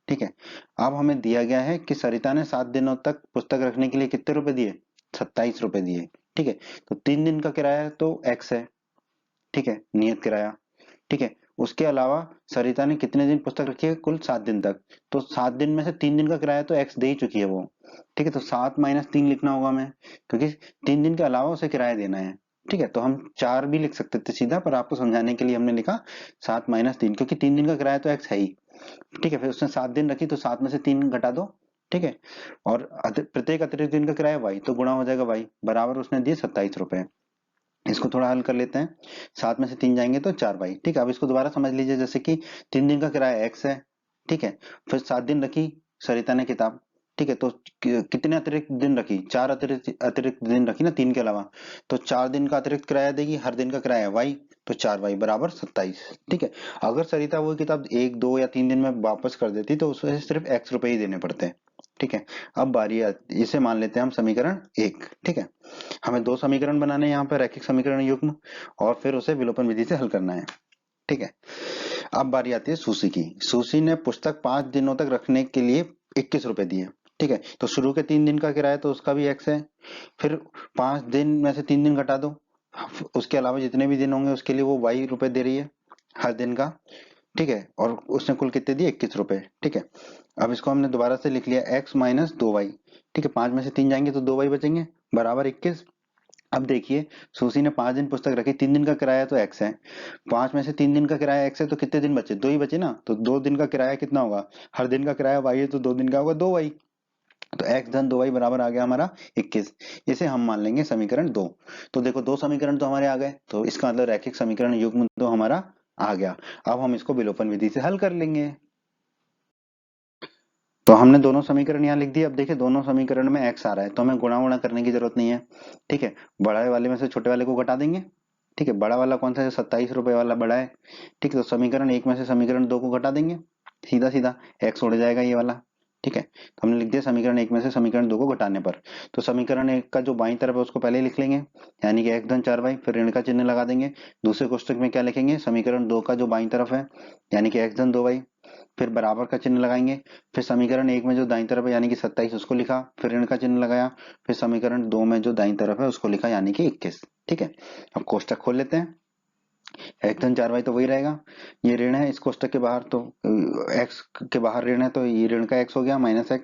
ठीक है, अब हमें दिया गया है कि सरिता ने 7 दिनों तक पुस्तक रखने के लिए कितने रुपए दिए, 27 रुपए दिए। ठीक है, तो 3 दिन का किराया तो x है, ठीक है, नियत किराया। ठीक है, उसके अलावा सरिता ने कितने दिन पुस्तक रखी है, कुल 7 दिन तक, तो 7 दिन में से 3 दिन का किराया तो x दे ही चुकी है वो। ठीक है, तो 7 - 3 लिखना होगा हमें, क्योंकि 3 दिन के अलावा उसे किराया देना है। ठीक है, तो हम 4 भी लिख सकते थे सीधा, पर आपको समझाने के लिए हमने लिखा 7 - 3, क्योंकि 3 दिन का किराया तो x है ही। ठीक है, फिर उसने 7 दिन रखी तो 7 में से 3 घटा दो। ठीक है, और प्रत्येक अतिरिक्त दिन का किराया y, तो गुणा हो जाएगा y, बराबर उसने दिए 27 रुपए। इसको थोड़ा हल कर लेते हैं। 7 में से 3 जाएंगे तो 4 बाई। ठीक है, अब इसको दोबारा समझ लीजिए, जैसे कि 3 दिन का किराया x है। ठीक है, फिर 7 दिन रखी सरिता ने किताब। ठीक है, तो कितने अतिरिक्त दिन रखी? 4 अतिरिक्त अतिरिक्त दिन रखी ना 3 के अलावा। तो 4 दिन का अतिरिक्त किराया देगी, हर दिन का किराया है y, तो 4y बराबर 27। ठीक है, अगर सरिता वो किताब 1, 2 या 3 दिन में वापस कर देती तो उसमें सिर्फ x रुपए ही देने पड़ते हैं। ठीक है, अब बारी इसे मान लेते हैं हम समीकरण 1। ठीक है, हमें 2 समीकरण बनाने हैं यहाँ पर, रैखिक समीकरण युग्म, और फिर उसे विलोपन विधि से हल करना है। ठीक है, अब बारी आती है सुशी की। सुशी ने पुस्तक 5 दिनों तक रखने के लिए 21 रुपए दिए। ठीक है, तो शुरू के 3 दिन का किराया तो उसका भी एक्स है, फिर 5 दिन में से 3 दिन घटा दो, उसके अलावा जितने भी दिन होंगे उसके लिए वो वाई रुपए दे रही है हर दिन का। ठीक है, और उसने कुल कितने दिए? 21 रुपए। ठीक है, अब इसको हमने दोबारा से लिख लिया x माइनस 2y। ठीक है, 5 में से 3 जाएंगे तो 2y बचेंगे बराबर 21। अब देखिए, सुशी ने 5 दिन पुस्तक रखी, 3 दिन का किराया तो x है। 5 में से 3 दिन का किराया x है, तो कितने दिन बचे? 2 ही बचे ना, तो 2 दिन का किराया कितना होगा? हर दिन का किराया y है, तो 2 दिन का होगा 2y। तो x धन 2y बराबर आ गया हमारा 21। इसे हम मान लेंगे समीकरण 2। तो देखो 2 समीकरण तो हमारे आ गए, तो इसका मतलब रैखिक समीकरण युग्म तो हमारा आ गया। अब हम इसको विलोपन विधि से हल कर लेंगे। तो हमने दोनों समीकरण यहाँ लिख दिए। अब देखिए दोनों समीकरण में x आ रहा है, तो हमें गुणा वुणा करने की जरूरत नहीं है। ठीक है, बड़े वाले में से छोटे वाले को घटा देंगे। ठीक है, बड़ा वाला कौन सा है? 27 रुपए वाला बड़ा है। ठीक है, तो समीकरण 1 में से समीकरण 2 को घटा देंगे, सीधा सीधा x उड़ जाएगा ये वाला। ठीक है, तो हमने लिख दिया समीकरण 1 में से समीकरण 2 को घटाने पर। तो समीकरण 1 का जो बाईं तरफ है उसको पहले लिख लेंगे, यानी कि x धन 4y, फिर ऋण का चिन्ह लगा देंगे। दूसरे कोष्टक में क्या लिखेंगे? समीकरण 2 का जो बाईं तरफ है, यानी कि x धन 2y, फिर बराबर का चिन्ह लगाएंगे। फिर समीकरण 1 में जो दाईं तरफ है यानी कि 27 उसको लिखा, फिर ऋण का चिन्ह लगाया। फिर समीकरण 2 में जो दाईं तरफ है उसको लिखा, यानी कि 21। ठीक है, अब कोष्टक खोल लेते हैं। x धन 4y तो वही रहेगा, ये ऋण है इस कोष्टक के बाहर, तो x के बाहर ऋण है तो ये ऋण का x हो गया माइनस x,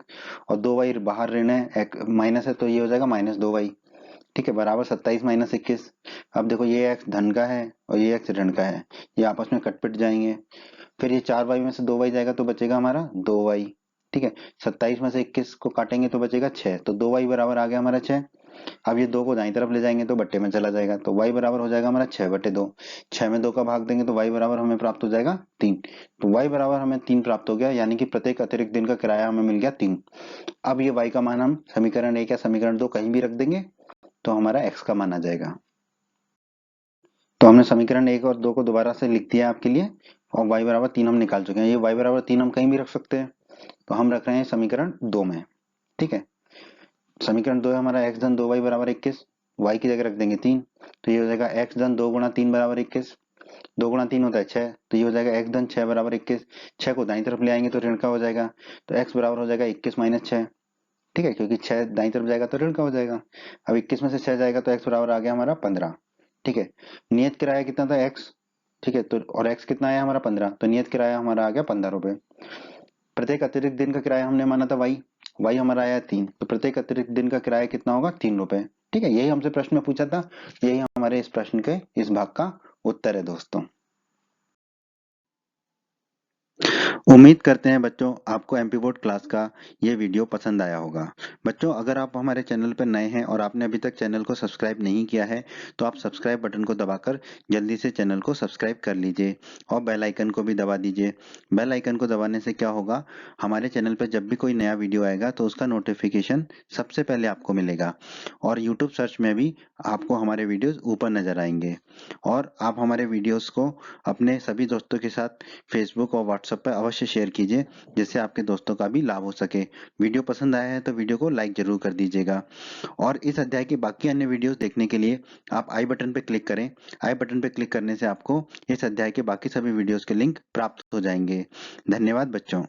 और 2y बाहर ऋण है माइनस है तो ये हो जाएगा माइनस 2y। ठीक है, बराबर 27 माइनस 21। अब देखो ये x धन का है और ये x ऋण का है, ये आपस में कट पिट जाएंगे। फिर ये 4y में से 2y जाएगा तो बचेगा हमारा 2y। ठीक है, 27 में से 21 को काटेंगे तो बचेगा 6, तो 2y बराबर आ गया हमारा 6। अब ये 2 को दाईं तरफ ले जाएंगे तो बट्टे में चला जाएगा, तो y बराबर हो जाएगा हमारा 6/2। 6 में 2 का भाग देंगे तो y बराबर हमें प्राप्त हो जाएगा 3। तो y बराबर हमें 3 प्राप्त हो गया, यानी कि प्रत्येक अतिरिक्त दिन का किराया हमें मिल गया 3। अब ये y का मान हम समीकरण 1 या समीकरण 2 कहीं भी रख देंगे तो हमारा x का मान आ जाएगा। तो हमने समीकरण 1 और 2 को दोबारा से लिख दिया आपके लिए, और y बराबर 3 हम निकाल चुके हैं। ये y बराबर 3 हम कहीं भी रख सकते हैं, तो हम रख रहे हैं समीकरण 2 में। ठीक है, समीकरण 2 है हमारा x धन 2y बराबर 21, y की जगह रख देंगे 3, तो ये हो जाएगा x धन 2 गुणा 3 बराबर 21। 2 गुणा 3 होता है 6, तो ये हो जाएगा x धन 6 बराबर 21। 6 को दाईं तरफ ले आएंगे तो ऋण का हो जाएगा, तो x बराबर हो जाएगा 21 माइनस 6। ठीक है, क्योंकि 6 दाईं तरफ जाएगा तो ऋण का हो जाएगा। अब 21 में से 6 जाएगा तो x बराबर आ गया हमारा 15। ठीक है, नियत किराया कितना था? x। ठीक है, तो और x कितना आया हमारा? 15, तो नियत किराया हमारा आ गया 15 रुपए। प्रत्येक अतिरिक्त दिन का किराया हमने माना था y हमारा आया 3, तो प्रत्येक अतिरिक्त दिन का किराया कितना होगा? 3 रुपए। ठीक है, यही हमसे प्रश्न में पूछा था, यही हमारे इस प्रश्न के इस भाग का उत्तर है दोस्तों। उम्मीद करते हैं बच्चों आपको एमपी बोर्ड क्लास का ये वीडियो पसंद आया होगा। बच्चों अगर आप हमारे चैनल पर नए हैं और आपने अभी तक चैनल को सब्सक्राइब नहीं किया है तो आप सब्सक्राइब बटन को दबाकर जल्दी से चैनल को सब्सक्राइब कर लीजिए और बेल आइकन को भी दबा दीजिए। बेल आइकन को दबाने से क्या होगा, हमारे चैनल पर जब भी कोई नया वीडियो आएगा तो उसका नोटिफिकेशन सबसे पहले आपको मिलेगा, और यूट्यूब सर्च में भी आपको हमारे वीडियोज ऊपर नजर आएंगे। और आप हमारे वीडियोज को अपने सभी दोस्तों के साथ फेसबुक और व्हाट्सएप पर अवश्य शेयर कीजिए, जिससे आपके दोस्तों का भी लाभ हो सके। वीडियो पसंद आया है तो वीडियो को लाइक जरूर कर दीजिएगा, और इस अध्याय की बाकी अन्य वीडियोस देखने के लिए आप आई बटन पर क्लिक करें। आई बटन पर क्लिक करने से आपको इस अध्याय के बाकी सभी वीडियोस के लिंक प्राप्त हो जाएंगे। धन्यवाद बच्चों।